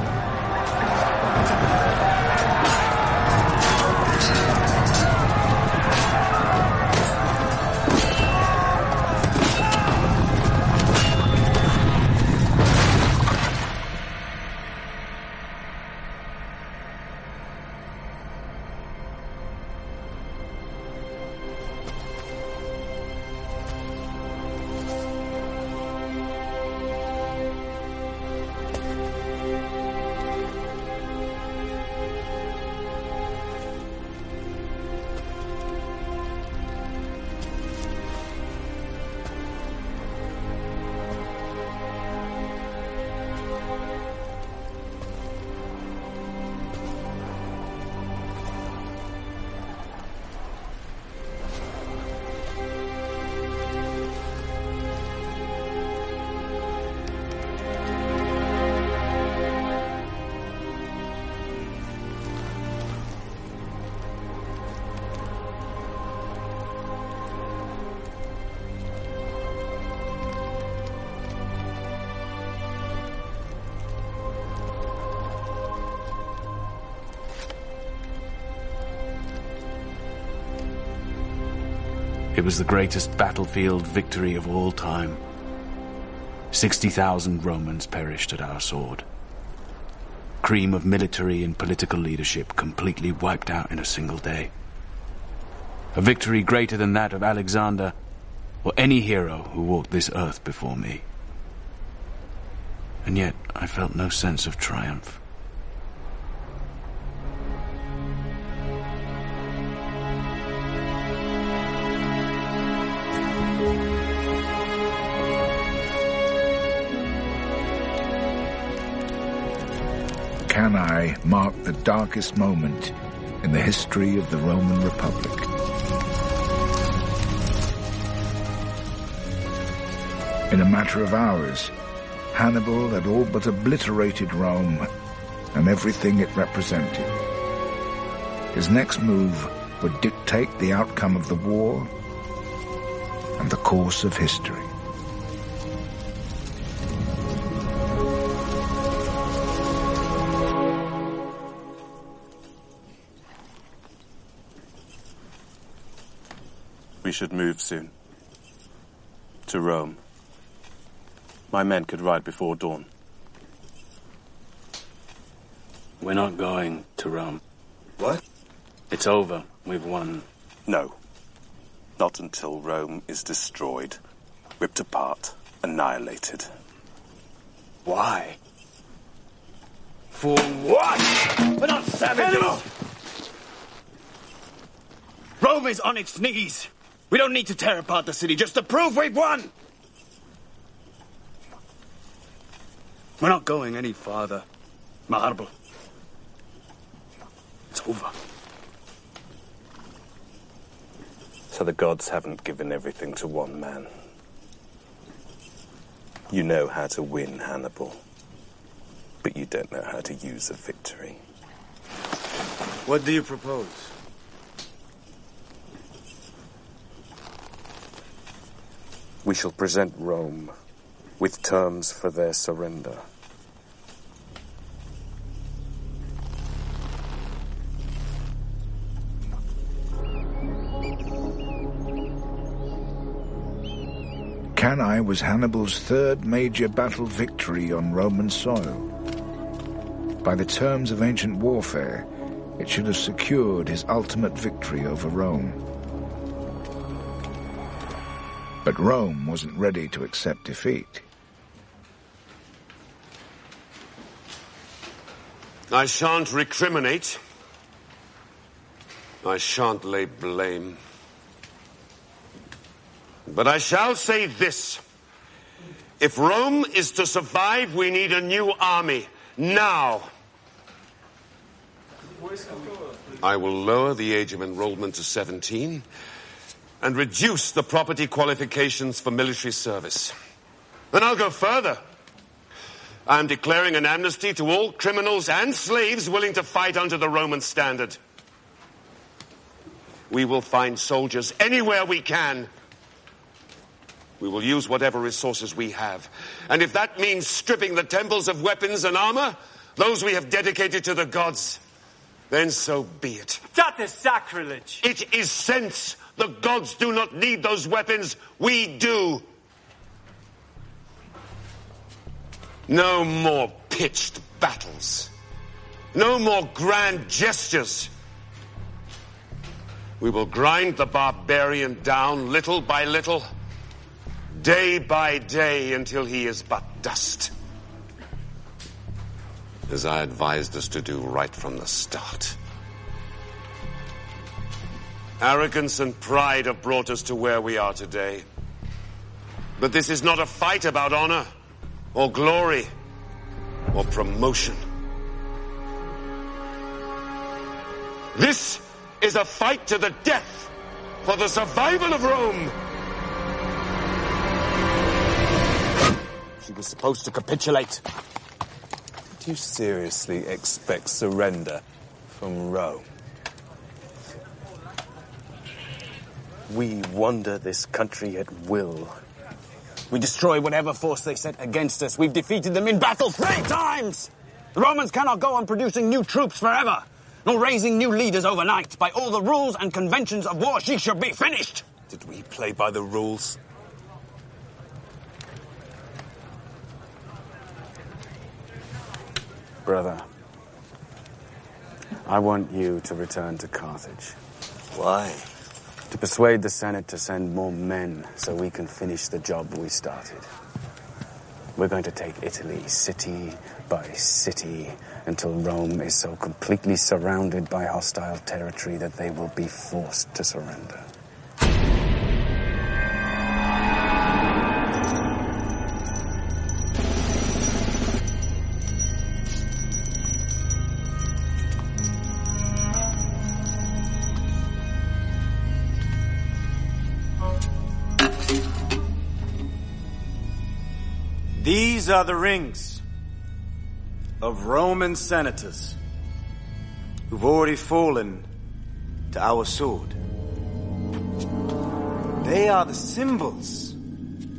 It was the greatest battlefield victory of all time. 60,000 Romans perished at our sword. Cream of military and political leadership completely wiped out in a single day. A victory greater than that of Alexander or any hero who walked this earth before me. And yet I felt no sense of triumph. Can I mark the darkest moment in the history of the Roman Republic? In a matter of hours, Hannibal had all but obliterated Rome and everything it represented. His next move would dictate the outcome of the war and the course of history. We should move soon. To Rome. My men could ride before dawn. We're not going to Rome. What? It's over. We've won. No. Not until Rome is destroyed, ripped apart, annihilated. Why? For what? We're not savages! Hannibal! Rome is on its knees. We don't need to tear apart the city just to prove we've won. We're not going any farther. Hannibal. It's over. So the gods haven't given everything to one man. You know how to win, Hannibal. But you don't know how to use a victory. What do you propose? We shall present Rome with terms for their surrender. Cannae was Hannibal's third major battle victory on Roman soil. By the terms of ancient warfare, it should have secured his ultimate victory over Rome. But Rome wasn't ready to accept defeat. I shan't recriminate. I shan't lay blame. But I shall say this. If Rome is to survive, we need a new army. Now. I will lower the age of enrollment to 17 and reduce the property qualifications for military service. And I'll go further. I am declaring an amnesty to all criminals and slaves willing to fight under the Roman standard. We will find soldiers anywhere we can. We will use whatever resources we have. And if that means stripping the temples of weapons and armor, those we have dedicated to the gods, then so be it. That is sacrilege. It is sense. The gods do not need those weapons. We do. No more pitched battles. No more grand gestures. We will grind the barbarian down little by little, day by day, until he is but dust. As I advised us to do right from the start. Arrogance and pride have brought us to where we are today. But this is not a fight about honor, or glory, or promotion. This is a fight to the death for the survival of Rome. She was supposed to capitulate. Do you seriously expect surrender from Rome? We wander this country at will. We destroy whatever force they set against us. We've defeated them in battle 3 times! The Romans cannot go on producing new troops forever, nor raising new leaders overnight. By all the rules and conventions of war, she should be finished! Did we play by the rules? Brother, I want you to return to Carthage. Why? To persuade the Senate to send more men so we can finish the job we started. We're going to take Italy city by city until Rome is so completely surrounded by hostile territory that they will be forced to surrender. These are the rings of Roman senators who've already fallen to our sword. They are the symbols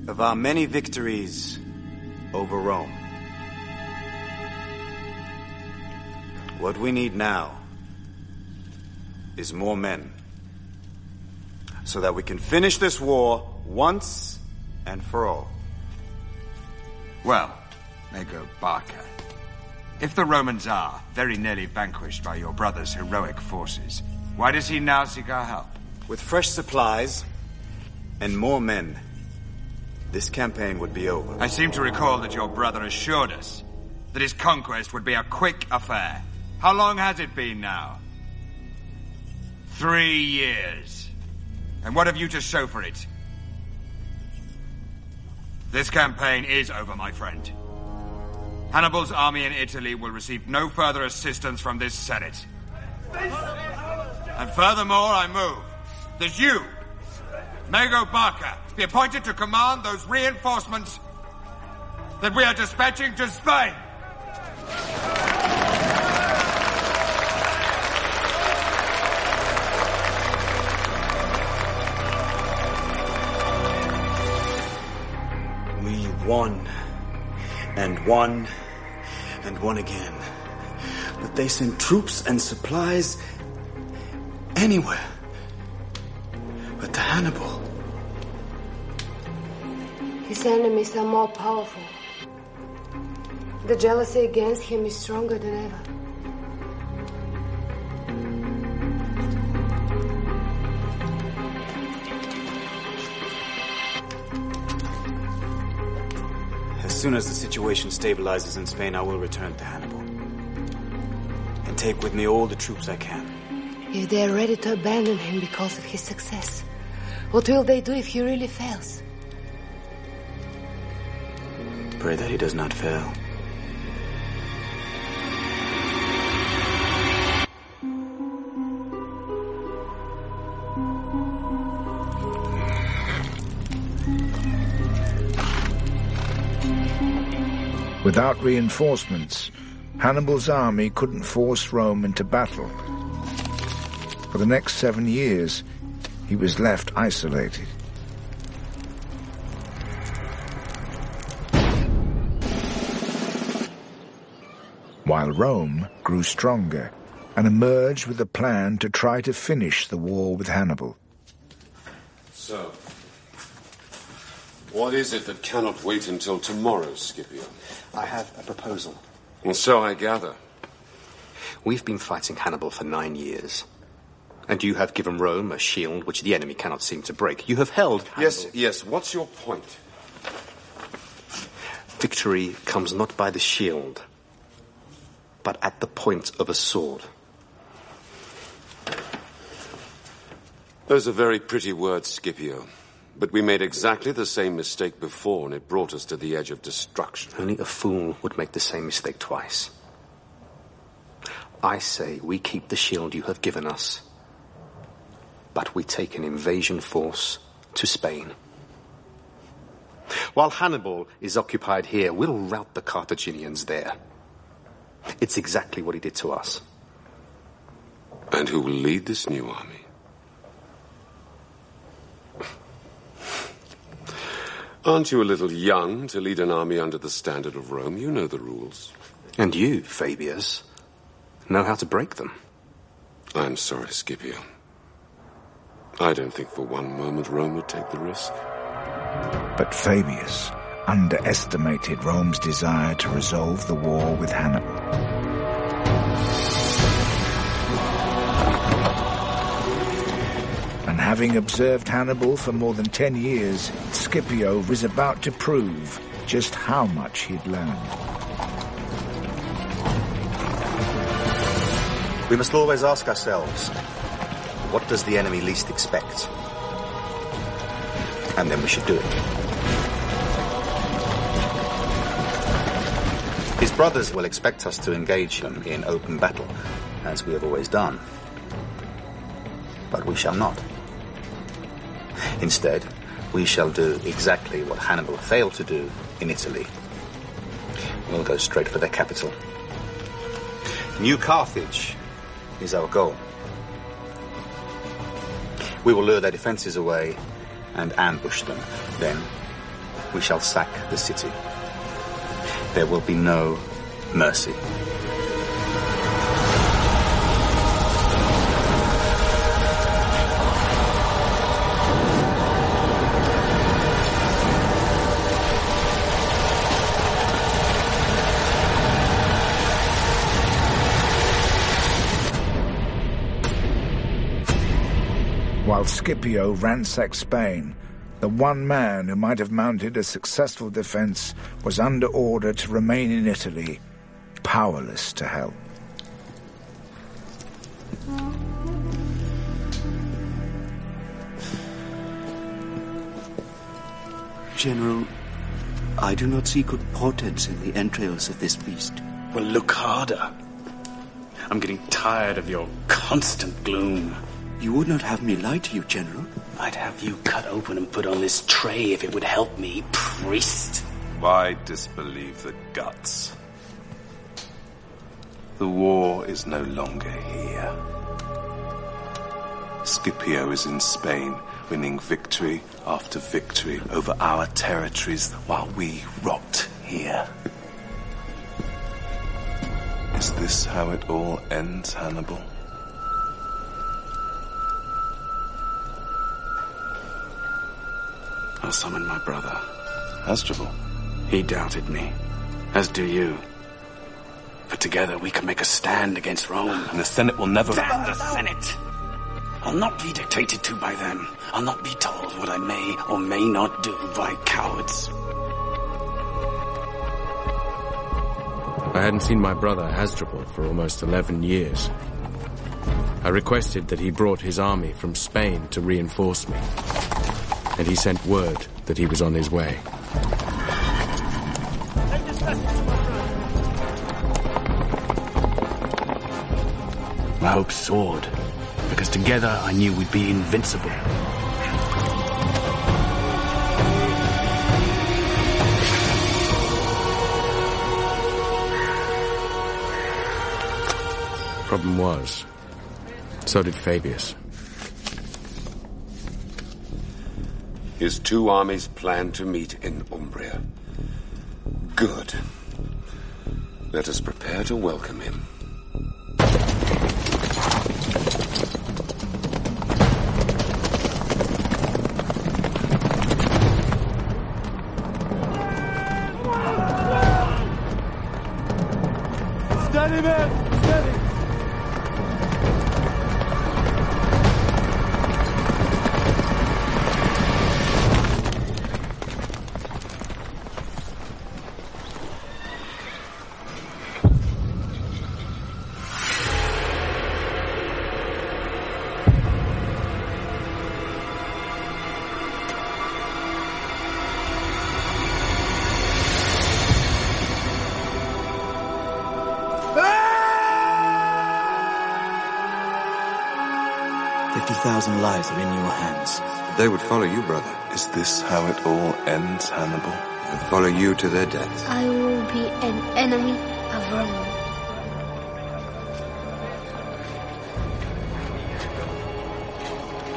of our many victories over Rome. What we need now is more men, so that we can finish this war once and for all. Well, there go Barca. If the Romans are very nearly vanquished by your brother's heroic forces, why does he now seek our help? With fresh supplies and more men, this campaign would be over. I seem to recall that your brother assured us that his conquest would be a quick affair. How long has it been now? 3 years. And what have you to show for it? This campaign is over, my friend. Hannibal's army in Italy will receive no further assistance from this Senate. And furthermore, I move that you, Mago Barca, be appointed to command those reinforcements that we are dispatching to Spain. We won. And won. And won again. But they sent troops and supplies anywhere. But to Hannibal. His enemies are more powerful. The jealousy against him is stronger than ever. As soon as the situation stabilizes in Spain, I will return to Hannibal. And take with me all the troops I can. If they are ready to abandon him because of his success, what will they do if he really fails? Pray that he does not fail. Without reinforcements, Hannibal's army couldn't force Rome into battle. For the next 7 years, he was left isolated. While Rome grew stronger and emerged with a plan to try to finish the war with Hannibal. So, what is it that cannot wait until tomorrow, Scipio? I have a proposal. Well, so I gather. We've been fighting Hannibal for 9 years. And you have given Rome a shield which the enemy cannot seem to break. You have held Hannibal. Yes, what's your point? Victory comes not by the shield, but at the point of a sword. Those are very pretty words, Scipio. But we made exactly the same mistake before, and it brought us to the edge of destruction. Only a fool would make the same mistake twice. I say we keep the shield you have given us, but we take an invasion force to Spain. While Hannibal is occupied here, we'll rout the Carthaginians there. It's exactly what he did to us. And who will lead this new army? Aren't you a little young to lead an army under the standard of Rome? You know the rules. And you, Fabius, know how to break them. I'm sorry, Scipio. I don't think for one moment Rome would take the risk. But Fabius underestimated Rome's desire to resolve the war with Hannibal. And having observed Hannibal for more than 10 years, Scipio was about to prove just how much he'd learned. We must always ask ourselves, what does the enemy least expect? And then we should do it. His brothers will expect us to engage him in open battle, as we have always done. But we shall not. Instead, we shall do exactly what Hannibal failed to do in Italy. We'll go straight for their capital. New Carthage is our goal. We will lure their defenses away and ambush them. Then we shall sack the city. There will be no mercy. While Scipio ransacked Spain, the one man who might have mounted a successful defense was under order to remain in Italy, powerless to help. General, I do not see good portents in the entrails of this beast. Well, look harder. I'm getting tired of your constant gloom. You would not have me lie to you, General. I'd have you cut open and put on this tray if it would help me, priest. Why disbelieve the guts? The war is no longer here. Scipio is in Spain, winning victory after victory over our territories while we rot here. Is this how it all ends, Hannibal? I'll summon my brother. Hasdrubal? He doubted me, as do you. But together we can make a stand against Rome. And the Senate will never... Damn the Senate! I'll not be dictated to by them. I'll not be told what I may or may not do by cowards. I hadn't seen my brother Hasdrubal for almost 11 years. I requested that he brought his army from Spain to reinforce me. And he sent word that he was on his way. My hope soared, because together I knew we'd be invincible. Problem was, so did Fabius. His two armies plan to meet in Umbria. Good. Let us prepare to welcome him. Steady, man! Steady! Lives are in your hands. They would follow you, brother. Is this how it all ends, Hannibal? And follow you to their death. I will be an enemy of Rome.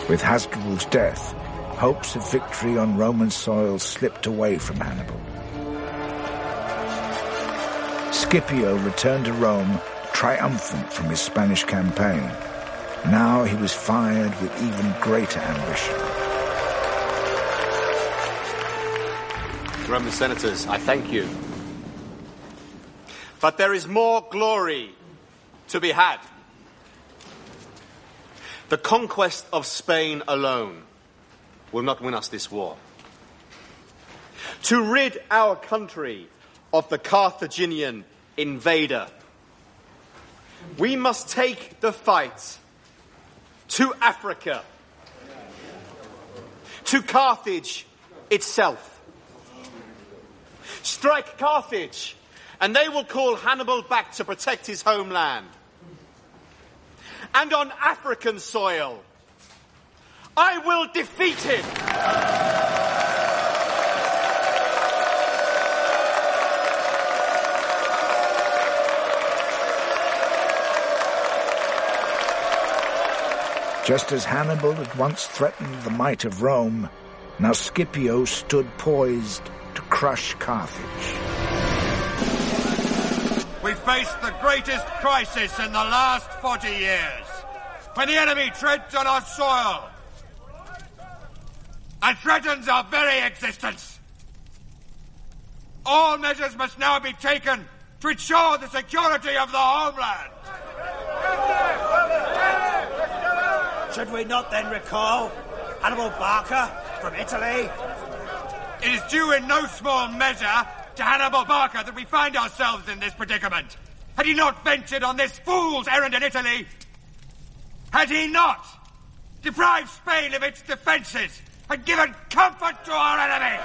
With Hasdrubal's death, hopes of victory on Roman soil slipped away from Hannibal. Scipio returned to Rome, triumphant from his Spanish campaign. Now he was fired with even greater ambition. Roman senators, I thank you. But there is more glory to be had. The conquest of Spain alone will not win us this war. To rid our country of the Carthaginian invader, we must take the fight to Africa, to Carthage itself. Strike Carthage, and they will call Hannibal back to protect his homeland. And on African soil, I will defeat him. Just as Hannibal had once threatened the might of Rome, now Scipio stood poised to crush Carthage. We face the greatest crisis in the last 40 years, when the enemy treads on our soil and threatens our very existence. All measures must now be taken to ensure the security of the homeland. Should we not then recall Hannibal Barca from Italy? It is due in no small measure to Hannibal Barca that we find ourselves in this predicament. Had he not ventured on this fool's errand in Italy, had he not deprived Spain of its defences and given comfort to our enemy.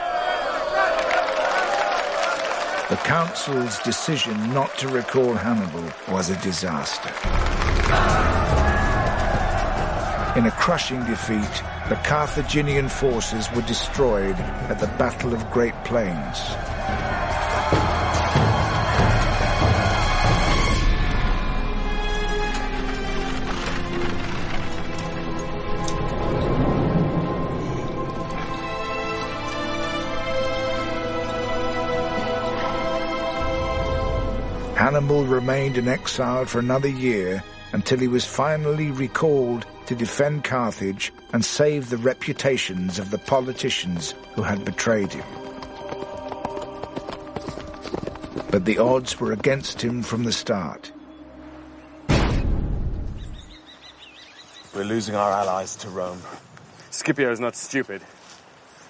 The council's decision not to recall Hannibal was a disaster. In a crushing defeat, the Carthaginian forces were destroyed at the Battle of Great Plains. Hannibal remained in exile for another year until he was finally recalled to defend Carthage and save the reputations of the politicians who had betrayed him. But the odds were against him from the start. We're losing our allies to Rome. Scipio is not stupid.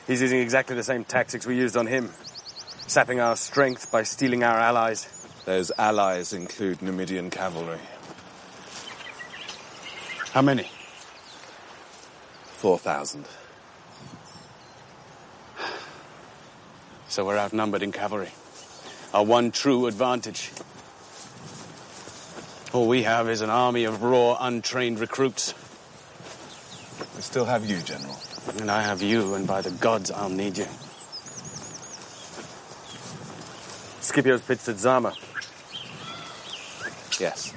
He's using exactly the same tactics we used on him, sapping our strength by stealing our allies. Those allies include Numidian cavalry. How many? 4,000. So we're outnumbered in cavalry. Our one true advantage. All we have is an army of raw, untrained recruits. We still have you, General. And I have you, and by the gods, I'll need you. Scipio's pitched at Zama. Yes.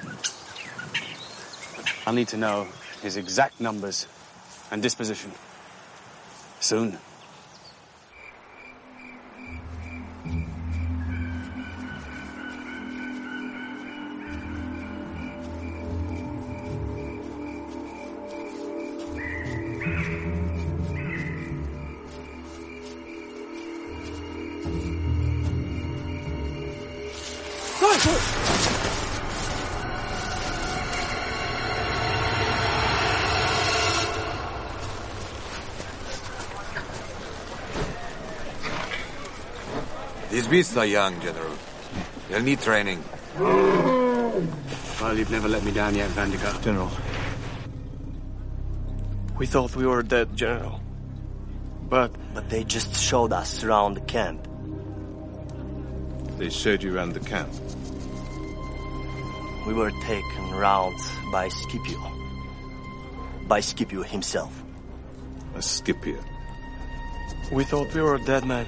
I'll need to know his exact numbers and disposition. Soon. These beasts are young, General. They'll need training. Well, you've never let me down yet, Vandika. General. We thought we were dead, General. But they just showed us around the camp. They showed you around the camp? We were taken round by Scipio. By Scipio himself. A Scipio? We thought we were dead men.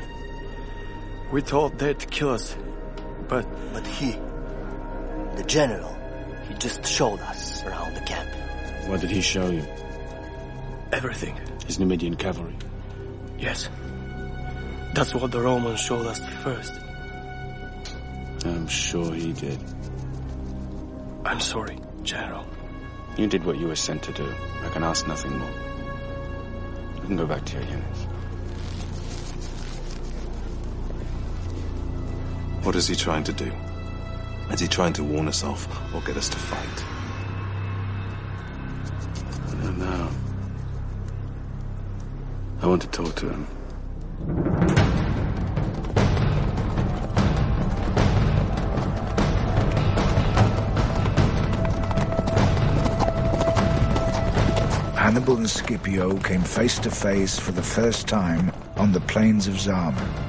We thought they'd kill us, but he, the general, he just showed us around the camp. What did he show you? Everything. His Numidian cavalry? Yes. That's what the Romans showed us first. I'm sure he did. I'm sorry, General. You did what you were sent to do. I can ask nothing more. You can go back to your units. What is he trying to do? Is he trying to warn us off or get us to fight? I don't know. I want to talk to him. Hannibal and Scipio came face to face for the first time on the plains of Zama.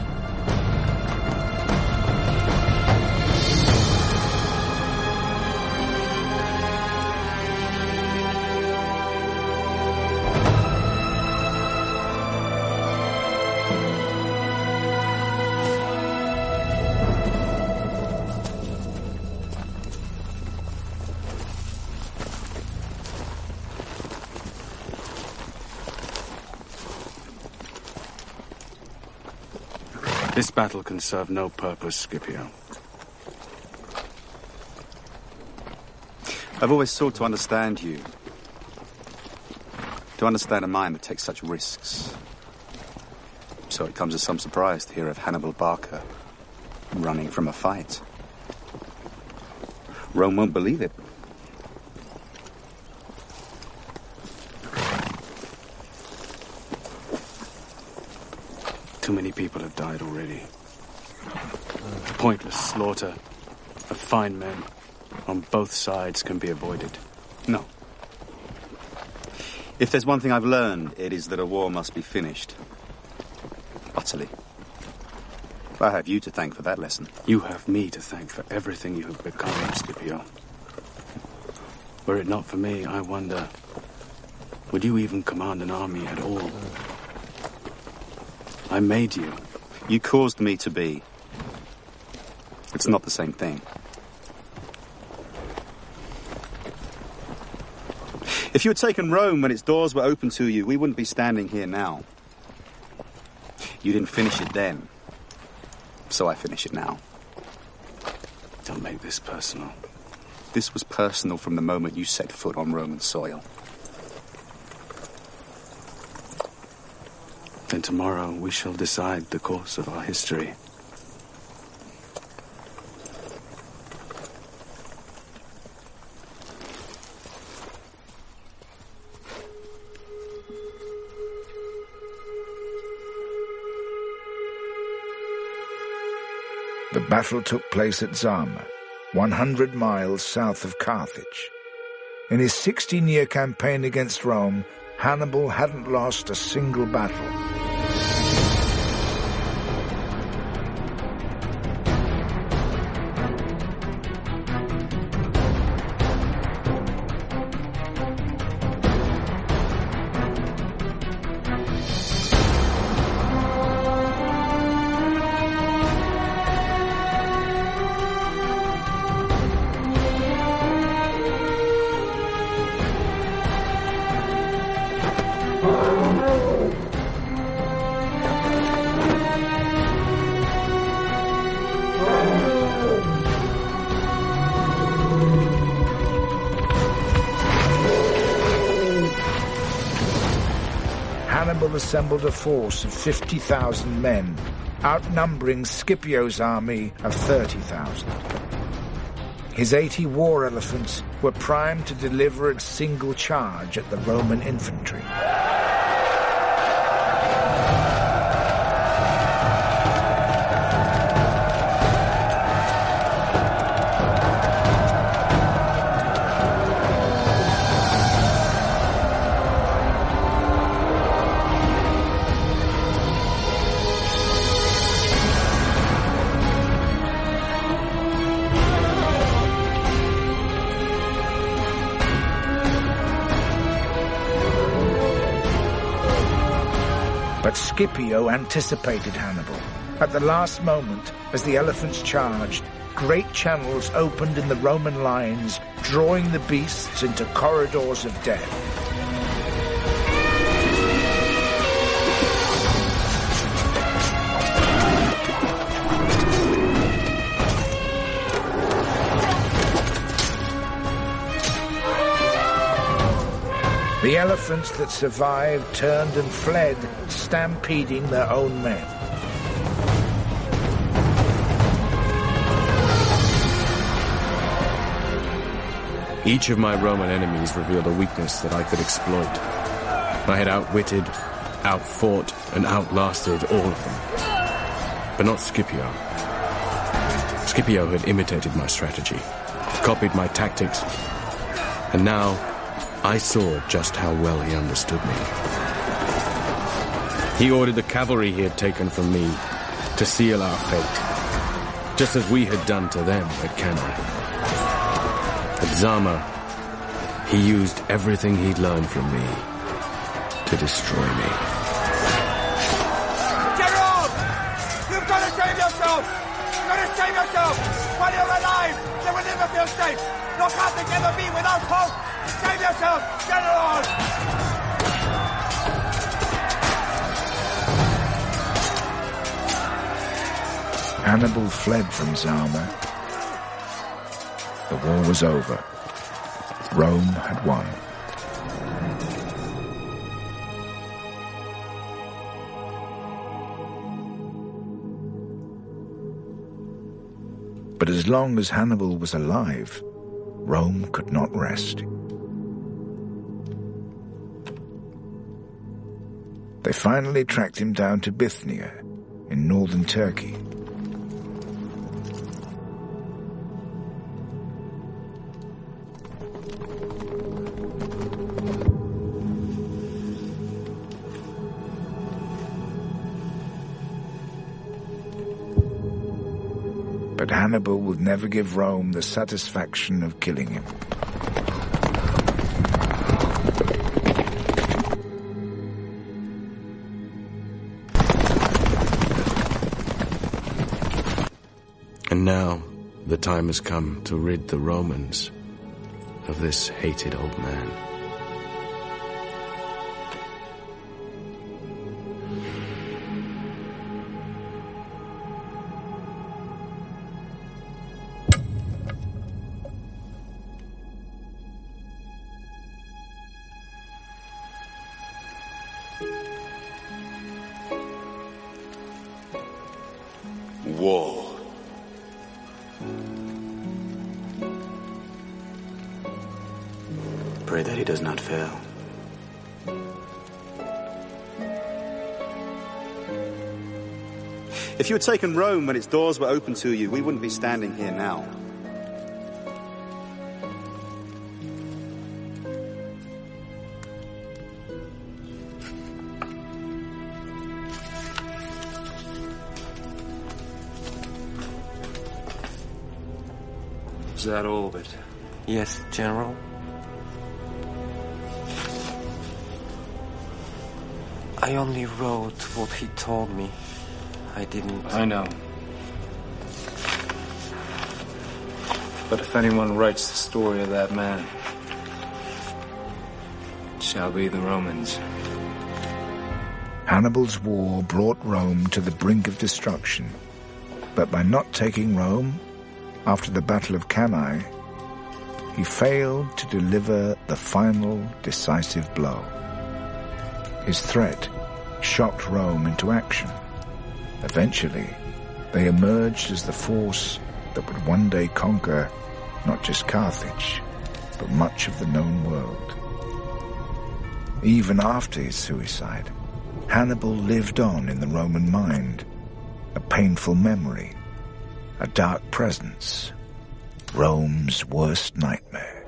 This battle can serve no purpose, Scipio. I've always sought to understand you. To understand a mind that takes such risks. So it comes as some surprise to hear of Hannibal Barca running from a fight. Rome won't believe it. Too many people have died already. Pointless slaughter of fine men on both sides can be avoided. No. If there's one thing I've learned, it is that a war must be finished. Utterly. I have you to thank for that lesson. You have me to thank for everything you have become, Scipio. Were it not for me, I wonder, would you even command an army at all? I made you. You caused me to be. It's not the same thing. If you had taken Rome when its doors were open to you, we wouldn't be standing here now. You didn't finish it then, so I finish it now. Don't make this personal. This was personal from the moment you set foot on Roman soil. Then tomorrow we shall decide the course of our history. The battle took place at Zama, 100 miles south of Carthage. In his 16-year campaign against Rome, Hannibal hadn't lost a single battle. Hannibal assembled a force of 50,000 men, outnumbering Scipio's army of 30,000. His 80 war elephants were primed to deliver a single charge at the Roman infantry. But Scipio anticipated Hannibal. At the last moment, as the elephants charged, great channels opened in the Roman lines, drawing the beasts into corridors of death. The elephants that survived turned and fled, stampeding their own men. Each of my Roman enemies revealed a weakness that I could exploit. I had outwitted, outfought, and outlasted all of them. But not Scipio. Scipio had imitated my strategy, copied my tactics, and now I saw just how well he understood me. He ordered the cavalry he had taken from me to seal our fate, just as we had done to them at Cannae. At Zama, he used everything he'd learned from me to destroy me. General! You've got to save yourself! You've got to save yourself! While you're alive, you will never feel safe! Nor Carthage ever be without hope! Save yourself, General! Hannibal fled from Zama. The war was over. Rome had won. But as long as Hannibal was alive, Rome could not rest. They finally tracked him down to Bithynia, in northern Turkey. But Hannibal would never give Rome the satisfaction of killing him. And now, the time has come to rid the Romans of this hated old man. War. Pray that he does not fail. If you had taken Rome when its doors were open to you, we wouldn't be standing here now. Is that all of it? Yes, General. I only wrote what he told me. I didn't... I know. But if anyone writes the story of that man, it shall be the Romans. Hannibal's war brought Rome to the brink of destruction, but by not taking Rome, after the Battle of Cannae, he failed to deliver the final decisive blow. His threat shocked Rome into action. Eventually, they emerged as the force that would one day conquer not just Carthage, but much of the known world. Even after his suicide, Hannibal lived on in the Roman mind, a painful memory, a dark presence, Rome's worst nightmare.